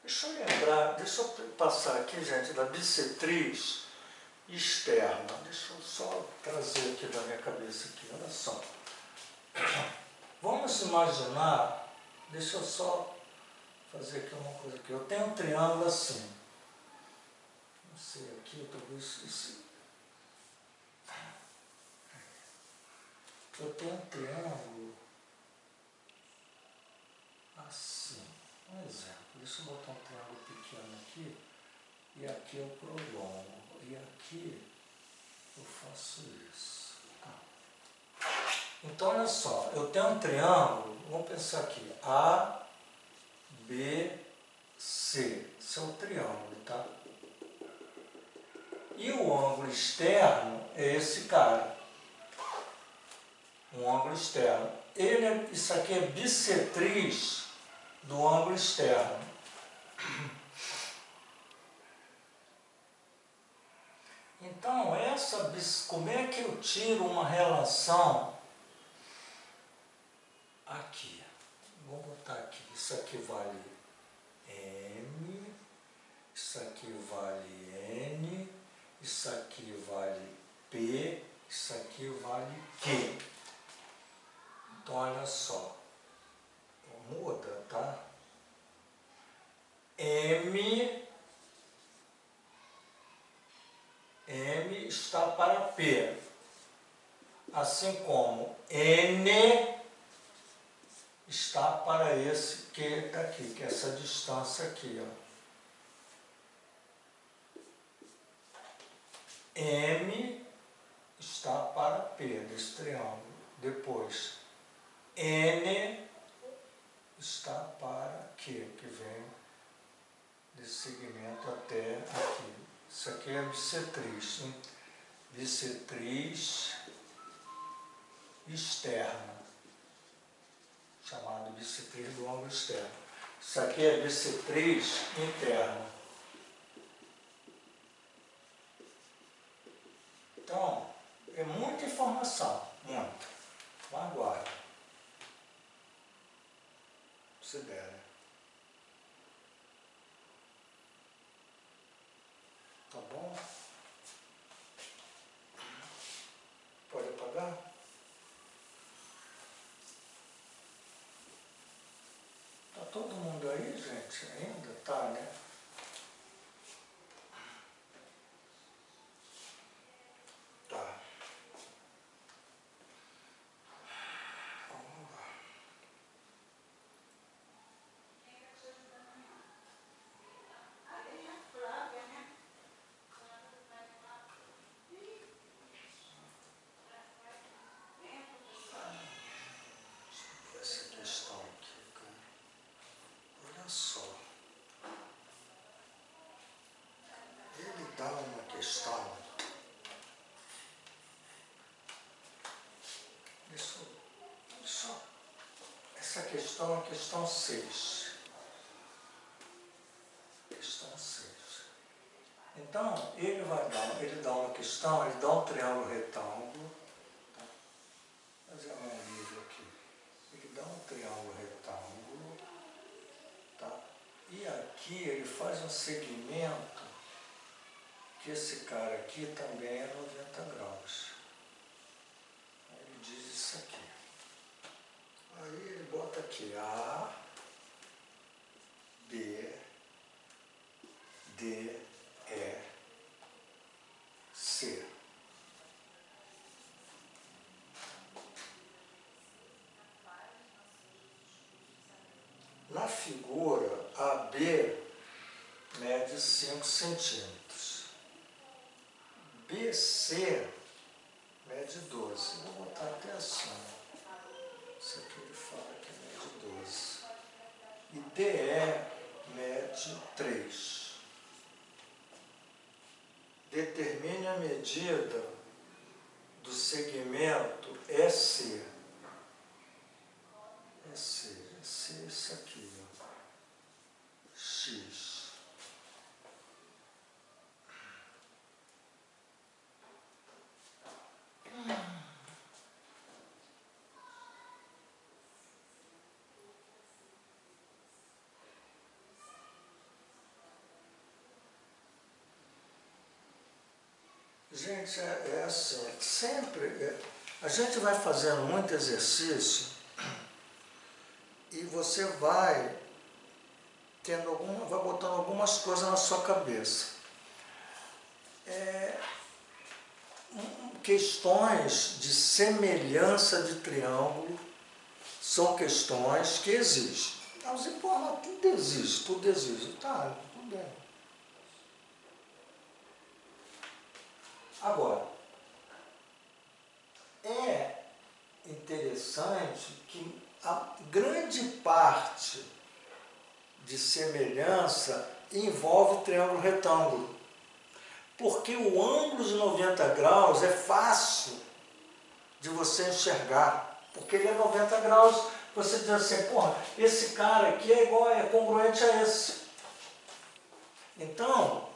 Deixa eu lembrar, deixa eu passar aqui, gente, da bissetriz externa. Deixa eu só trazer aqui da minha cabeça aqui, olha só. Vamos imaginar, deixa eu só fazer aqui uma coisa aqui. Eu tenho um triângulo assim. Não sei, aqui, talvez. Eu tenho um triângulo assim. Um exemplo. Deixa eu botar um triângulo pequeno aqui. E aqui eu prolongo. E aqui eu faço isso. Tá. Então, olha só. Eu tenho um triângulo. Vamos pensar aqui. A, B, C. Esse é o triângulo, tá? E o ângulo externo é esse cara. Um ângulo externo. Isso aqui é bissetriz do ângulo externo. Então, como é que eu tiro uma relação aqui? Vou botar aqui. Isso aqui vale M, isso aqui vale N, isso aqui vale P, isso aqui vale Q. Então, olha só. Muda, tá? M está para P, assim como N está para esse que está aqui, que é essa distância aqui, ó. M está para P desse triângulo. Depois, N está para Q, que vem desse segmento até aqui. Isso aqui é bissetriz, hein? Bissetriz externa, chamado bissetriz do ângulo externo. Isso aqui é bissetriz interna. Então, é muita informação, muito. Mas agora, se der, né? Tá bom? Pode apagar? Tá todo mundo aí, gente? Ainda tá, né? Tá. Vamos lá. questão. Essa questão é a questão 6. Questão 6. Então, ele dá uma questão, ele dá um triângulo retângulo. Tá? Vou fazer um livro aqui. Ele dá um triângulo retângulo. Tá? E aqui ele faz um segmento, que esse cara aqui também é 90 graus. Ele diz isso aqui. Aí ele bota aqui A, B, D, E, C. Na figura, AB mede 5 centímetros. BC mede 12. Vou botar até assim. Isso aqui ele fala que mede 12. E DE mede 3. Determine a medida do segmento EC. EC é isso aqui, ó. X. Gente, é assim, sempre a gente vai fazendo muito exercício e você vai vai botando algumas coisas na sua cabeça. Questões de semelhança de triângulo são questões que existem. Então, você, pô, mas tudo existe. Tá, tudo bem. Agora, é interessante que a grande parte de semelhança envolve o triângulo retângulo. Porque o ângulo de 90 graus é fácil de você enxergar. Porque ele é 90 graus, você diz assim, porra, esse cara aqui é igual, é congruente a esse. Então,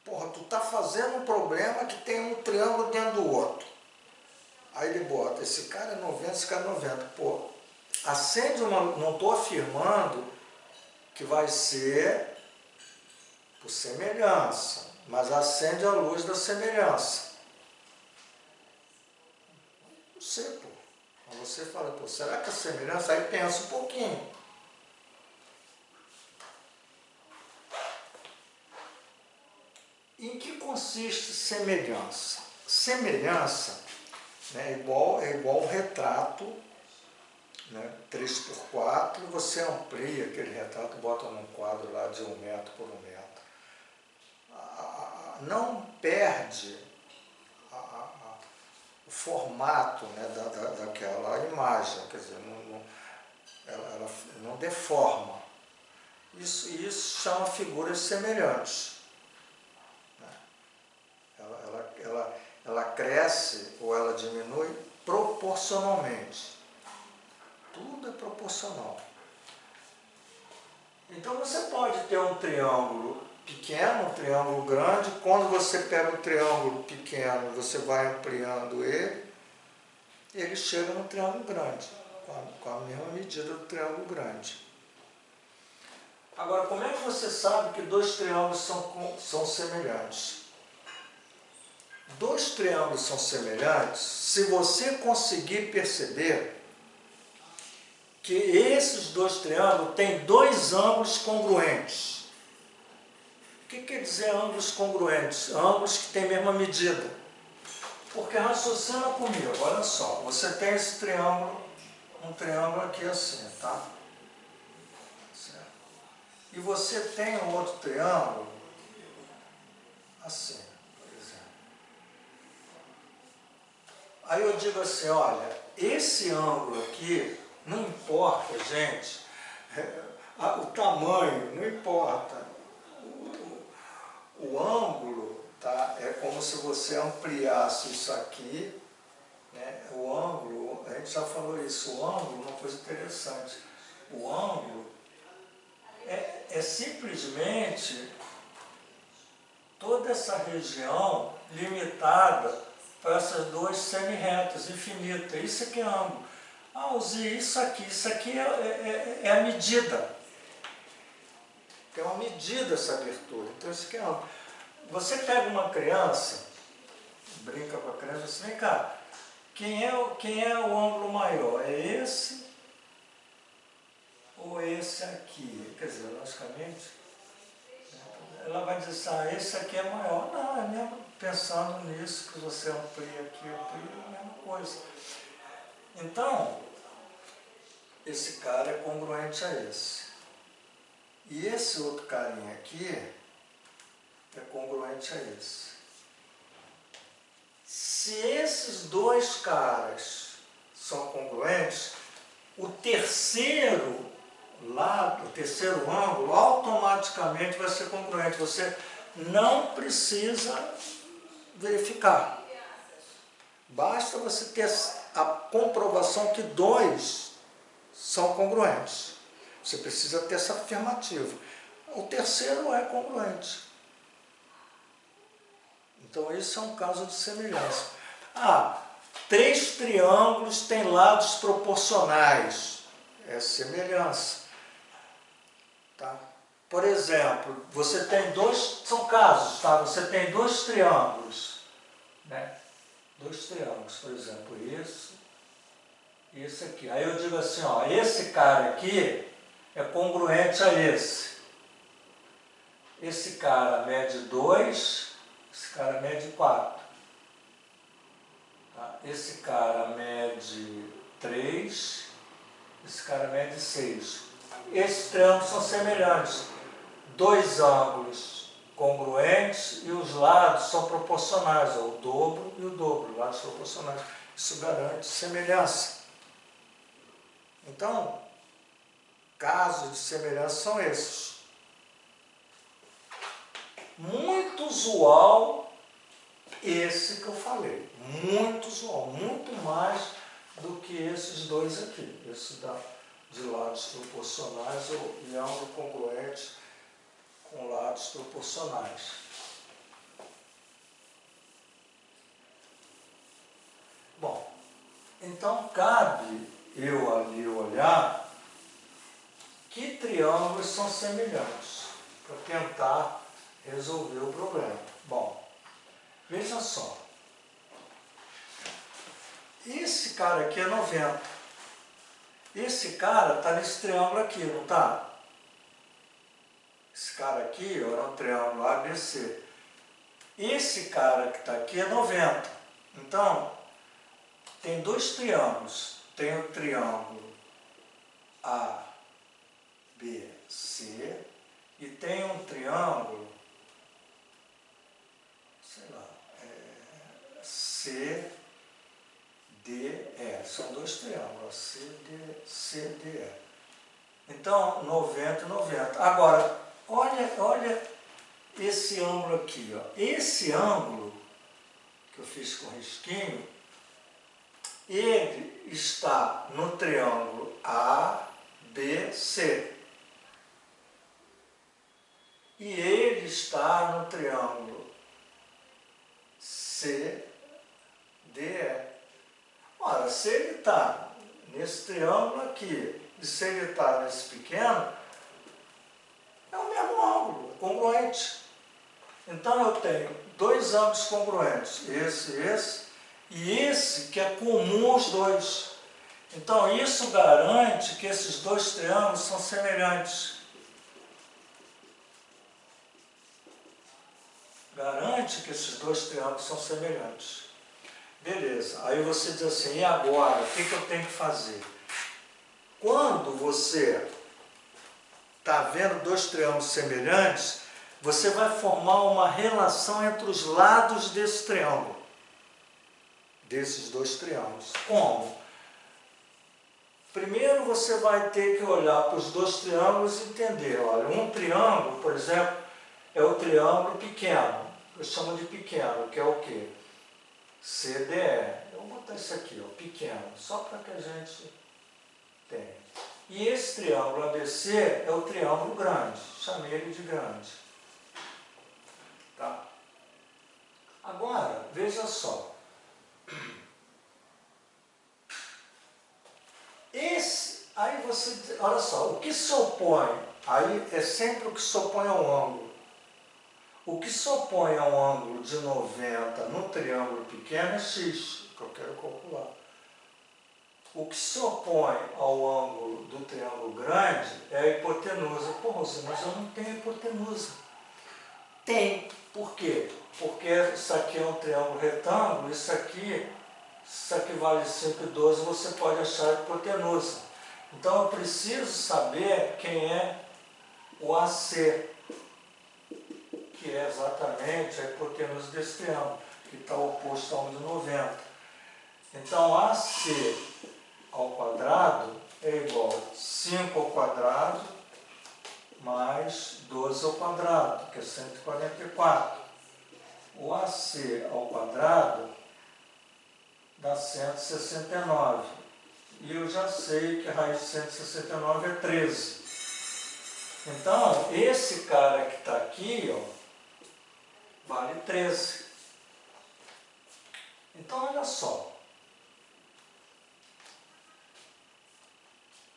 porra, tu tá fazendo um problema que tem um triângulo dentro do outro. Aí ele bota, esse cara é 90, esse cara é 90. Pô, acende uma... Não estou afirmando que vai ser por semelhança, mas acende a luz da semelhança. Não sei, pô. Você fala, pô, será que a semelhança? Aí pensa um pouquinho. Em que consiste semelhança? Semelhança, né, é igual um retrato, né, 3x4, você amplia aquele retrato, bota num quadro lá de 1 metro por 1 metro. Não perde o formato, né, daquela imagem, quer dizer, ela não deforma. Isso chama figuras semelhantes. Ela cresce ou ela diminui proporcionalmente. Tudo é proporcional. Então você pode ter um triângulo pequeno, um triângulo grande. Quando você pega o triângulo pequeno, você vai ampliando ele chega no triângulo grande, com a mesma medida do triângulo grande. Agora, como é que você sabe que dois triângulos são semelhantes? Dois triângulos são semelhantes se você conseguir perceber que esses dois triângulos têm dois ângulos congruentes. O que quer dizer ângulos congruentes? Ângulos que têm a mesma medida. Porque raciocina comigo, olha só, você tem esse triângulo, um triângulo aqui assim, tá? Certo? E você tem um outro triângulo assim. Aí eu digo assim, olha, esse ângulo aqui, não importa, gente, o tamanho, não importa. O ângulo você ampliasse isso aqui, né, o ângulo, a gente já falou isso, o ângulo é uma coisa interessante. O ângulo é simplesmente toda essa região limitada para essas duas semi-retas infinitas. Isso aqui é ângulo. Ah, Uzi, isso aqui é a medida. Tem uma medida essa abertura. Então isso aqui é ângulo. Você pega uma criança, brinca com a criança, assim, vem cá, quem é o ângulo maior? É esse ou esse aqui? Quer dizer, logicamente, ela vai dizer assim, esse aqui é maior. Não, é mesmo pensando nisso, que você amplia aqui, amplia, é a mesma coisa. Então, esse cara é congruente a esse. E esse outro carinha aqui é congruente a esse. Se esses dois caras são congruentes, o terceiro lado, o terceiro ângulo, automaticamente vai ser congruente. Você não precisa verificar. Basta você ter a comprovação que dois são congruentes. Você precisa ter essa afirmativa. O terceiro é congruente. Então, esse é um caso de semelhança. Ah, 3 triângulos têm lados proporcionais. É semelhança. Tá? Por exemplo, você tem são casos, tá? Você tem 2 triângulos, né? 2 triângulos, por exemplo, esse e esse aqui. Aí eu digo assim, ó, esse cara aqui é congruente a esse. Esse cara mede 2, esse cara mede 4. Tá? Esse cara mede 3, esse cara mede 6. Esses triângulos são semelhantes. 2 ângulos congruentes e os lados são proporcionais, ó, o dobro e o dobro, lados proporcionais. Isso garante semelhança. Então, casos de semelhança são esses. Muito usual esse que eu falei. Muito usual, muito mais do que esses dois aqui. Esse de lados proporcionais e ângulo congruente com lados proporcionais. Bom, então cabe eu ali olhar que triângulos são semelhantes para tentar resolver o problema. Bom, veja só. Esse cara aqui é 90. Esse cara está nesse triângulo aqui, não está? Esse cara aqui ó, é um triângulo ABC. Esse cara que está aqui é 90. Então, tem 2 triângulos. Tem o triângulo ABC e tem um triângulo, sei lá, CDE. São 2 triângulos, CDE. Então, 90 e 90. Agora, olha esse ângulo aqui. Ó. Esse ângulo que eu fiz com risquinho, ele está no triângulo ABC. E ele está no triângulo CDE. Ora, se ele está nesse triângulo aqui e se ele está nesse pequeno, é o mesmo ângulo, é congruente. Então eu tenho 2 ângulos congruentes, esse, e esse que é comum aos 2. Então isso garante que esses 2 triângulos são semelhantes. Garante que esses 2 triângulos são semelhantes. Beleza, aí você diz assim, e agora, o que eu tenho que fazer? Quando você está vendo 2 triângulos semelhantes, você vai formar uma relação entre os lados desse triângulo, desses 2 triângulos. Como? Primeiro você vai ter que olhar para os 2 triângulos e entender, olha, um triângulo, por exemplo, é o triângulo pequeno. eu chamo de pequeno, que é o quê? CDE. Eu vou botar isso aqui, ó, pequeno, só para que a gente tenha. E esse triângulo ABC é o triângulo grande, chamei ele de grande. Tá? Agora, veja só. Aí você, olha só, o que se opõe, aí é sempre o que se opõe ao ângulo. O que se opõe ao ângulo de 90 no triângulo pequeno é x, que eu quero calcular. O que se opõe ao ângulo do triângulo grande é a hipotenusa. Pô, Rosa, mas eu não tenho hipotenusa. Tem. Por quê? Porque isso aqui é um triângulo retângulo, isso aqui vale 5,12, você pode achar a hipotenusa. Então eu preciso saber quem é o AC, que é exatamente a hipotenusa desse triângulo, que está oposto a 1 de 90. Então AC ao quadrado é igual a 5 ao quadrado mais 12 ao quadrado, que é 144. O AC ao quadrado dá 169. E eu já sei que a raiz de 169 é 13. Então, esse cara que está aqui, ó, vale 13. Então, olha só.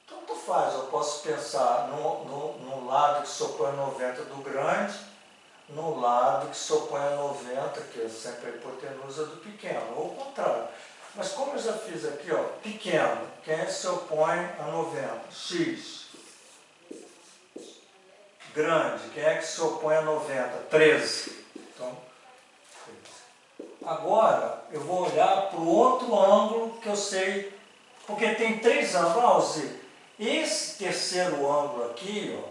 Tanto faz, eu posso pensar no lado que se opõe a 90 do grande, no lado que se opõe a 90, que é sempre a hipotenusa do pequeno, ou o contrário. Mas como eu já fiz aqui, ó, pequeno, quem é que se opõe a 90? X. Grande, quem é que se opõe a 90? 13. Então, 13. Agora, eu vou olhar para o outro ângulo que eu sei, porque tem 3 ângulos. Esse terceiro ângulo aqui, ó,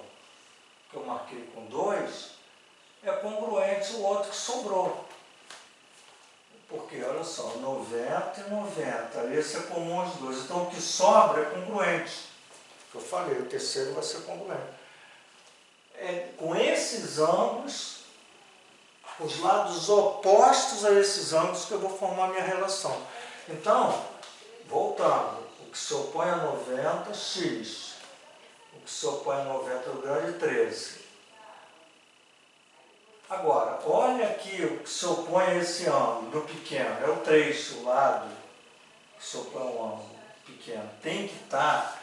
que eu marquei com 2, é congruente ao outro que sobrou. Porque, olha só, 90 e 90, esse é comum aos dois. Então, o que sobra é congruente. Eu falei, o terceiro vai ser congruente. Com esses ângulos, os lados opostos a esses ângulos que eu vou formar a minha relação. Então, voltando, o que se opõe a 90, x. O que se opõe a 90 do grande, 13. Agora, olha aqui o que se opõe a esse ângulo, no pequeno, é o 3, o lado que se opõe ao ângulo pequeno. Tem que estar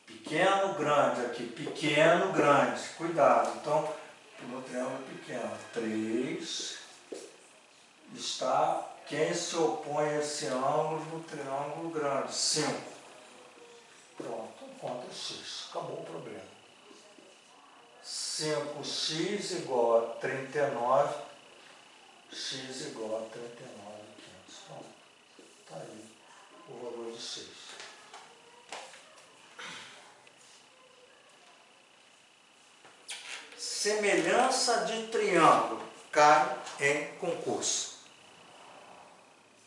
pequeno, grande aqui, pequeno, grande, cuidado. Então, no triângulo pequeno, 3 está quem se opõe a esse ângulo no triângulo grande, 5. Pronto, encontra x, acabou o problema. 5x igual a 39, x igual a 39,500. Então, está aí o valor de x. Semelhança de triângulo cai em concurso.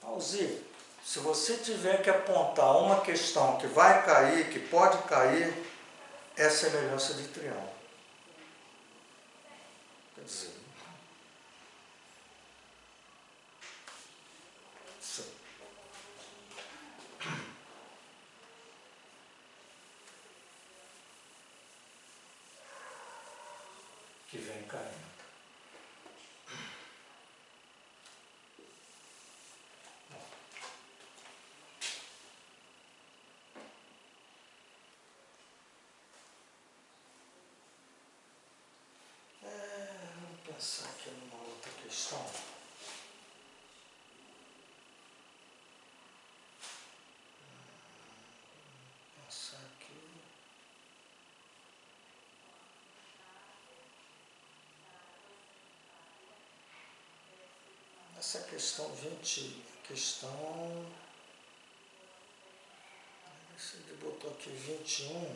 Alzir, se você tiver que apontar uma questão que vai cair, que pode cair, é semelhança de triângulo. Quer dizer, que vem caindo. Vamos pensar aqui numa outra questão. Pensar aqui. Essa questão 20, questão, ele botou aqui 21,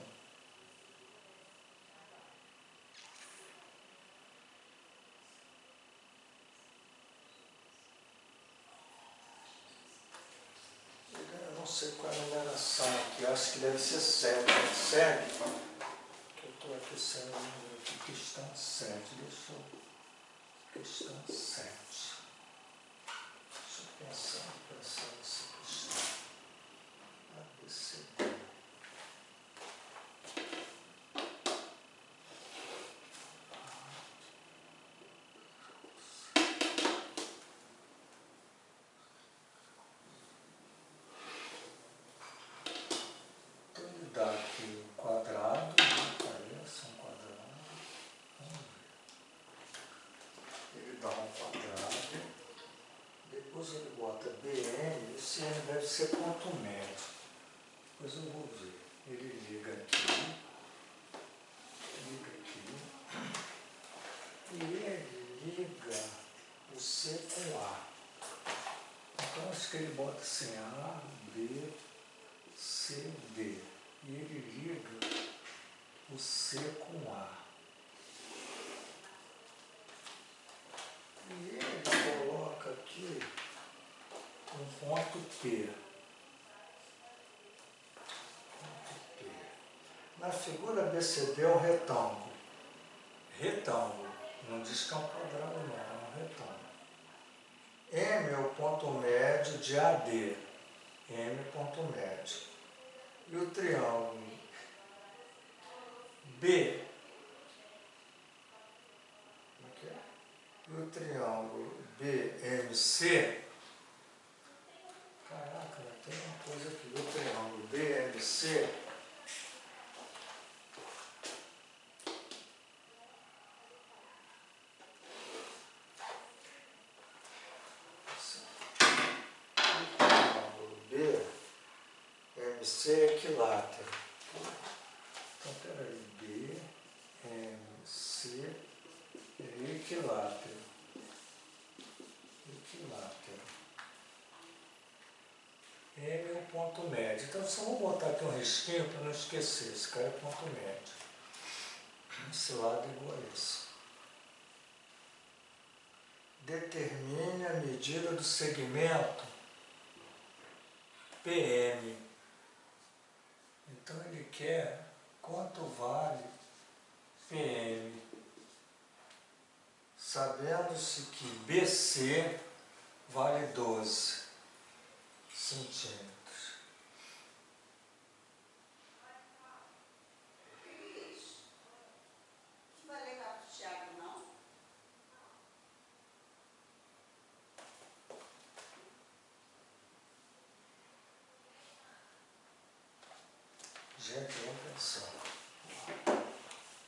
eu não sei qual é a numeração aqui, acho que deve ser 7, segue, que eu estou aqui sendo aqui, questão 7, deixa eu Questão 7. Deixa eu pensar nessa questão. A, B, C, D. Então ele dá aqui um quadrado, parece um quadrado. Vamos ver. Ele dá um quadrado. Depois ele bota BM, esse M deve ser ponto médio. Depois eu vou ver. Ele liga aqui, e ele liga o C com A. Então acho que ele bota assim A, B, C, D. E ele liga o C com A. E ele coloca aqui um ponto P. Na figura BCD é um retângulo. Retângulo. Não diz que é um quadrado, não. É um retângulo. M é o ponto médio de AD. M ponto médio. E o triângulo B. Como é que é? E o triângulo BMC. Caraca, tem uma coisa aqui. O triângulo BMC. BMC é equilátero. Então, peraí, BMC é equilátero. M é o ponto médio. Então, só vou botar aqui um risquinho para não esquecer. Esse cara é o ponto médio. Esse lado é igual a esse. Determine a medida do segmento PM. Então ele quer quanto vale PM, sabendo-se que BC vale 12 centímetros. Vai levar para o Thiago, não? Gente, vamos pensar.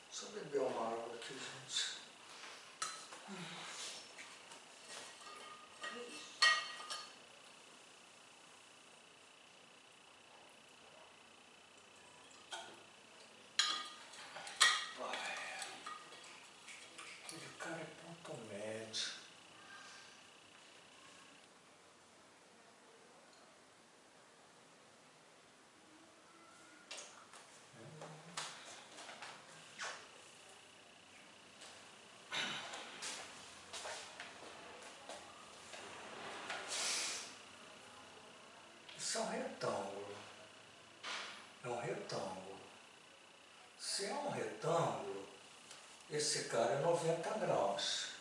Deixa eu beber uma água aqui, gente. Vai. Aquele cara é ponto médio. Isso é um retângulo. É um retângulo. Se é um retângulo, esse cara é 90 graus.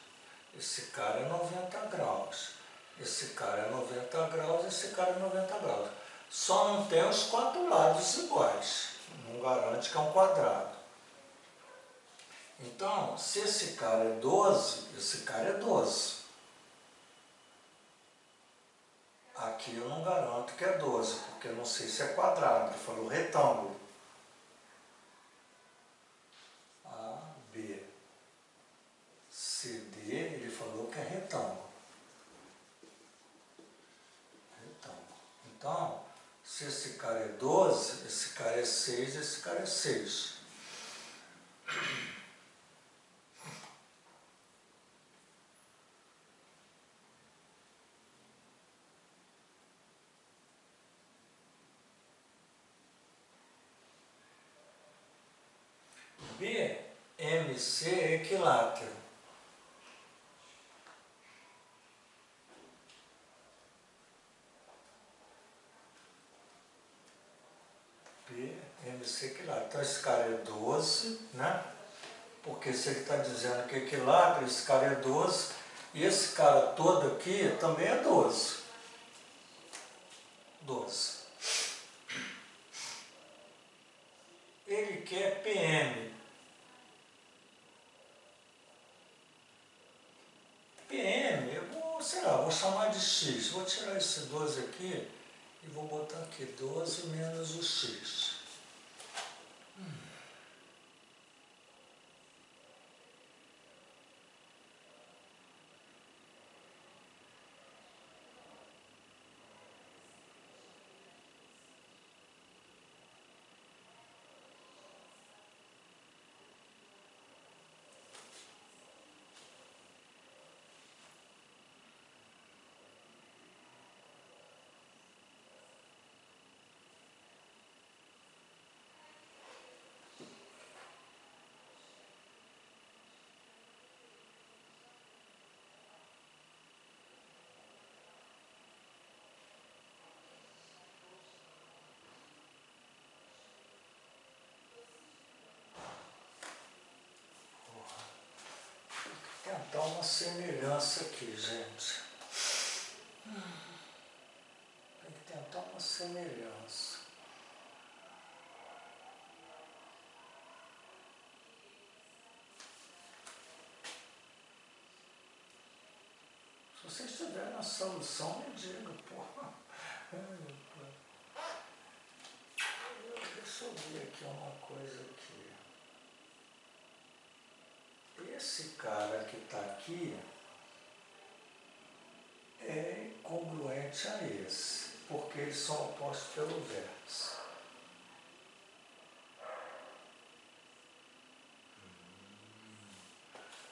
Esse cara é 90 graus. Esse cara é 90 graus, esse cara é 90 graus. Só não tem os quatro lados iguais. Não garante que é um quadrado. Então, se esse cara é 12, esse cara é 12. Aqui eu não garanto que é 12, porque eu não sei se é quadrado. Ele falou retângulo. A, B, C, D, ele falou que é retângulo. Então, se esse cara é 12, esse cara é 6, esse cara é 6. BMC é equilátero. BMC é equilátero. Então esse cara é 12, né? Porque se ele está dizendo que equilátero, esse cara é 12, e esse cara todo aqui também é 12. 12. Ele quer PM. PM, eu vou, sei lá, vou chamar de X. Vou tirar esse 12 aqui e vou botar aqui 12 menos o X. Tentar uma semelhança aqui, gente. Tem que tentar uma semelhança. Se vocês tiverem a solução, me digam, porra. Deixa eu ver aqui uma coisa aqui. Esse cara que está aqui é congruente a esse, porque eles são opostos pelo vértice.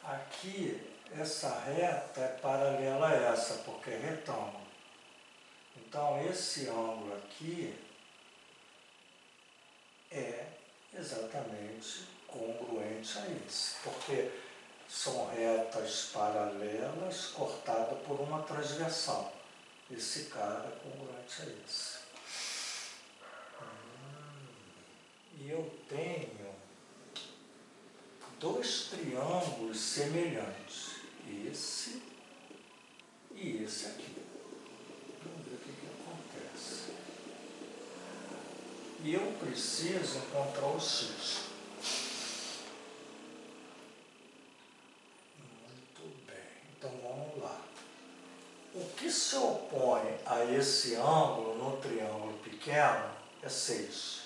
Aqui, essa reta é paralela a essa, porque é retângulo. Então, esse ângulo aqui é exatamente congruente a esse, porque são retas paralelas cortadas por uma transversal. Esse cara é congruente a esse. E eu tenho dois triângulos semelhantes, esse e esse aqui. Vamos ver o que acontece. E eu preciso encontrar o X. Muito bem, então vamos lá. O que se opõe a esse ângulo no triângulo pequeno é 6.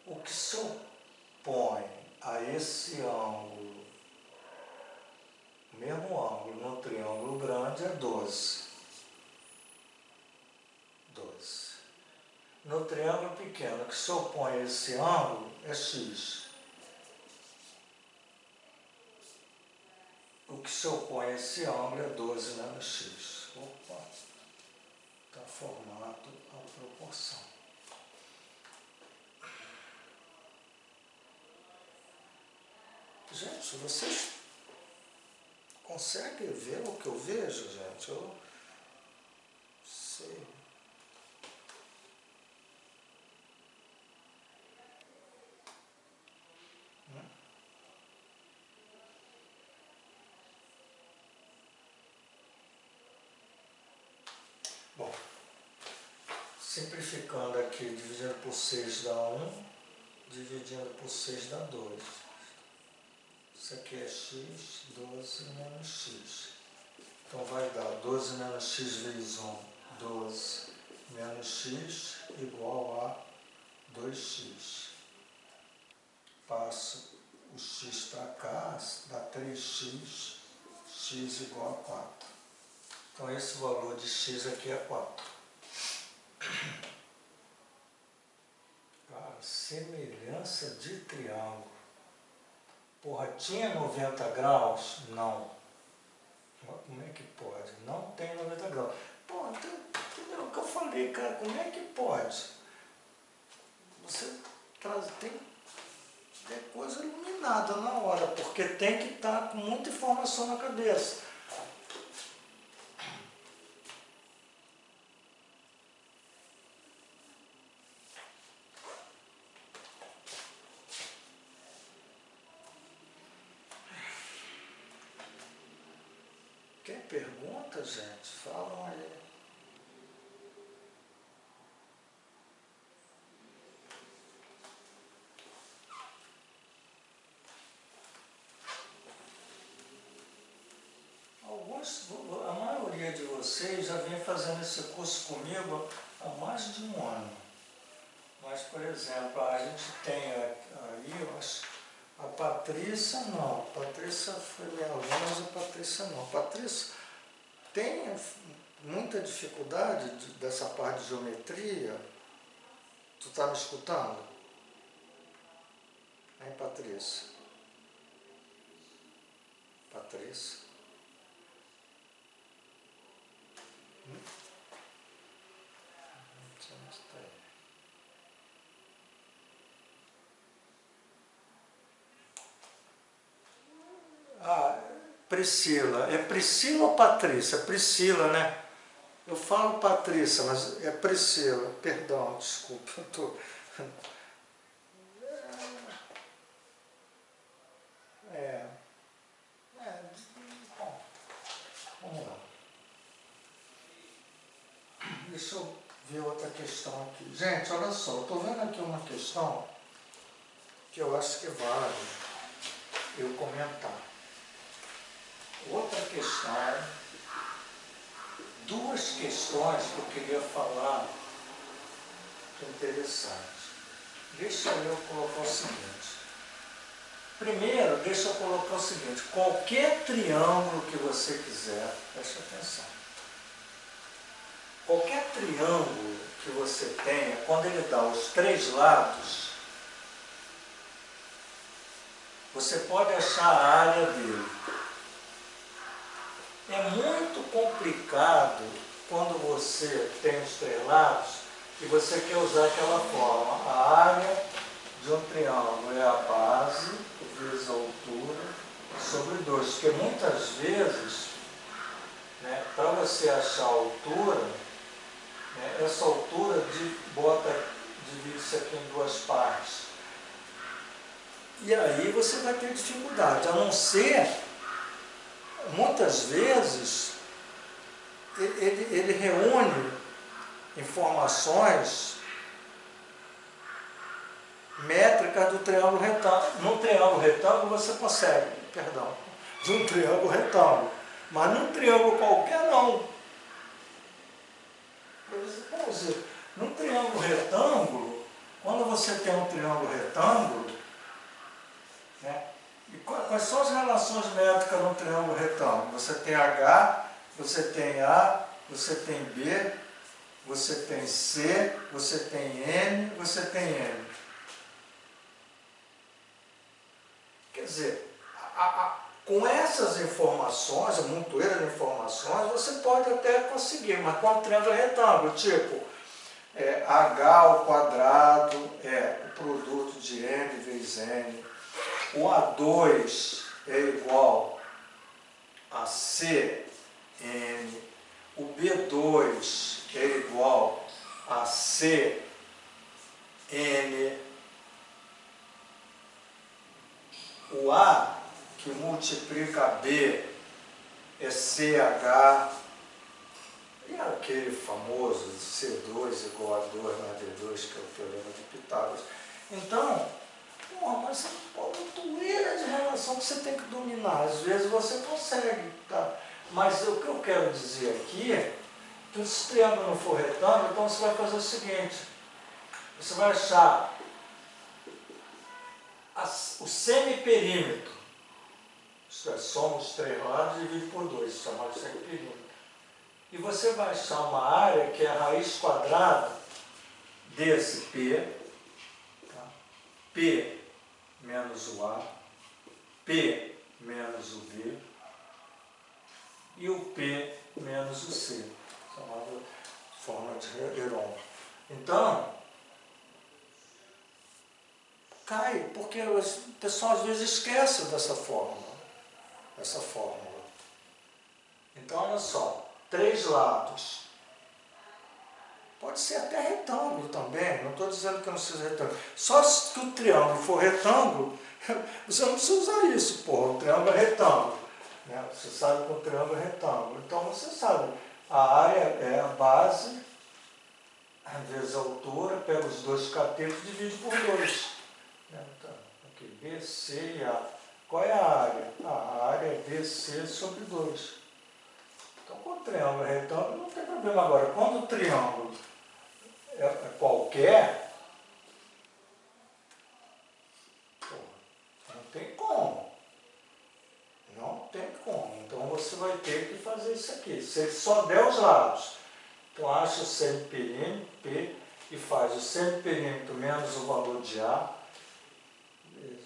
O que se opõe a esse ângulo, o mesmo ângulo no triângulo grande, é 12. 12. No triângulo pequeno, o que se opõe a esse ângulo é x. O que se opõe a esse ângulo é 12 menos x. Opa, está formado a proporção. Gente, vocês conseguem ver o que eu vejo, gente? Eu sei. Bom, simplificando aqui, dividindo por 6 dá 1, dividindo por 6 dá 2. Isso aqui é x, 12 menos x. Então vai dar 12 menos x vezes 1, 12 menos x igual a 2x. Passo o x para cá, dá 3x, x igual a 4. Então esse valor de x aqui é 4. Cara, semelhança de triângulo. Porra, tinha 90 graus? Não. Como é que pode? Não tem 90 graus. Pô, entendeu o que eu falei, cara? Como é que pode? Você tem coisa iluminada na hora, porque tem que estar com muita informação na cabeça. Quer pergunta, gente? Falam aí. A maioria de vocês já vem fazendo esse curso comigo há mais de um ano. Mas, por exemplo, a gente tem aí, eu acho, a Patrícia não. A Patrícia foi minha aluna, mas a Patrícia não. A Patrícia tem muita dificuldade dessa parte de geometria. Tu está me escutando? Hein, Patrícia? Patrícia? Ah, Priscila. É Priscila ou Patrícia? Priscila, né? Eu falo Patrícia, mas é Priscila. Perdão, desculpa. Eu tô... Bom, vamos lá. Deixa eu ver outra questão aqui. Gente, olha só, eu estou vendo aqui uma questão que eu acho que vale eu comentar. Outra questão, duas questões que eu queria falar interessantes. Deixa eu colocar o seguinte. Primeiro, deixa eu colocar o seguinte, qualquer triângulo que você quiser, preste atenção. Qualquer triângulo que você tenha, quando ele dá os três lados, você pode achar a área dele. É muito complicado quando você tem os três lados e você quer usar aquela forma. A área de um triângulo é a base vezes a altura sobre 2. Porque muitas vezes, né, para você achar a altura, né, essa altura divide-se aqui em duas partes. E aí você vai ter dificuldade, a não ser, muitas vezes, ele reúne informações métricas do triângulo retângulo. Num triângulo retângulo você consegue, de um triângulo retângulo, mas num triângulo qualquer não. Vamos dizer, num triângulo retângulo, quando você tem um triângulo retângulo, né, e quais são as relações métricas num triângulo retângulo? Você tem H, você tem A, você tem B, você tem C, você tem N, você tem M. Quer dizer, com essas informações, a montoeira de informações, você pode até conseguir, mas com um triângulo retângulo, tipo, H ao quadrado é o produto de M vezes N, o A2 é igual a CN, o B2 é igual a CN, o A que multiplica B é CH, e aquele famoso C2 igual a 2 mais D2, que é o teorema de Pitágoras. Então, mas é uma montoeira de relação que você tem que dominar. Às vezes você consegue, tá? Mas o que eu quero dizer aqui é que se o triângulo não for retângulo, então você vai fazer o seguinte: você vai achar o semiperímetro, isto é, soma os três lados e divide por 2, chamado semiperímetro. E você vai achar uma área que é a raiz quadrada desse P, tá? P menos o A, P menos o B e o P menos o C, chamada forma de Heron. Então, cai, porque o pessoal às vezes esquece dessa fórmula. Então, olha só, três lados. Pode ser até retângulo também, não estou dizendo que não seja retângulo. Só que o triângulo for retângulo, você não precisa usar isso, porra, o triângulo é retângulo. né? Você sabe que um triângulo é retângulo. Então você sabe, a área é a base, vezes a altura, pega os dois catetos e divide por 2. Né? Então, aqui, BC e A. Qual é a área? A área é BC sobre 2. Então, quando o triângulo é retângulo, não tem problema. Agora, quando o triângulo é qualquer, não tem como. Não tem como. Então, você vai ter que fazer isso aqui. Se ele só der os lados, então acha o semiperímetro, P, e faz o semiperímetro menos o valor de A,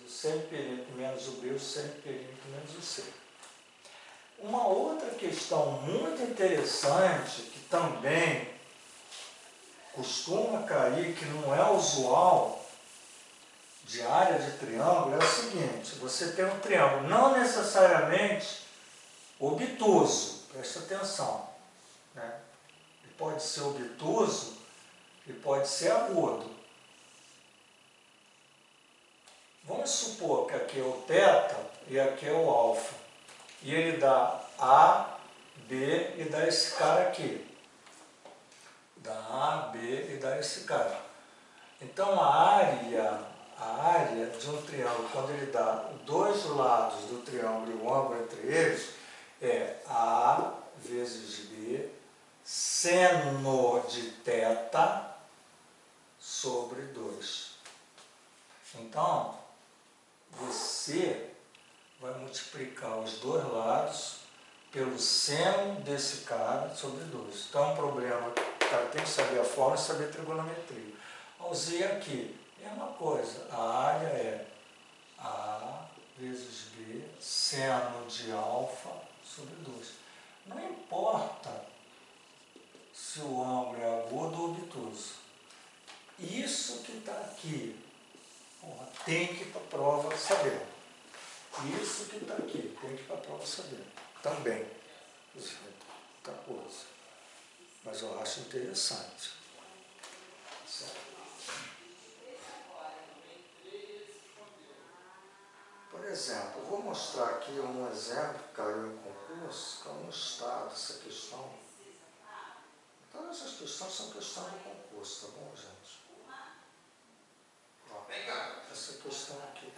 o semiperímetro menos o B, o semiperímetro menos o C. Uma outra questão muito interessante, que também costuma cair, que não é usual de área de triângulo, é o seguinte: você tem um triângulo não necessariamente obtuso, presta atenção, né? Ele pode ser obtuso e pode ser agudo. Vamos supor que aqui é o θ e aqui é o alfa. E ele dá A, B e dá esse cara aqui. Dá A, B e dá esse cara. Então a área de um triângulo, quando ele dá dois lados do triângulo e o ângulo entre eles, é A vezes B seno de θ sobre 2. Então, você vai multiplicar os dois lados pelo seno desse cara sobre 2. Então, é um problema, o cara tem que saber a fórmula e saber a trigonometria. Ao Z aqui, é uma coisa, a área é A vezes B seno de alfa sobre 2. Não importa se o ângulo é agudo ou obtuso. Isso que está aqui, tem que ir para a prova saber. Isso que está aqui, tem que ir para a prova saber. Também. Isso é outra coisa. Mas eu acho interessante. Certo? Por exemplo, eu vou mostrar aqui um exemplo que caiu em concurso, caiu no estado essa questão. Então essas questões são questões de concurso, tá bom, gente? Ó, essa questão aqui.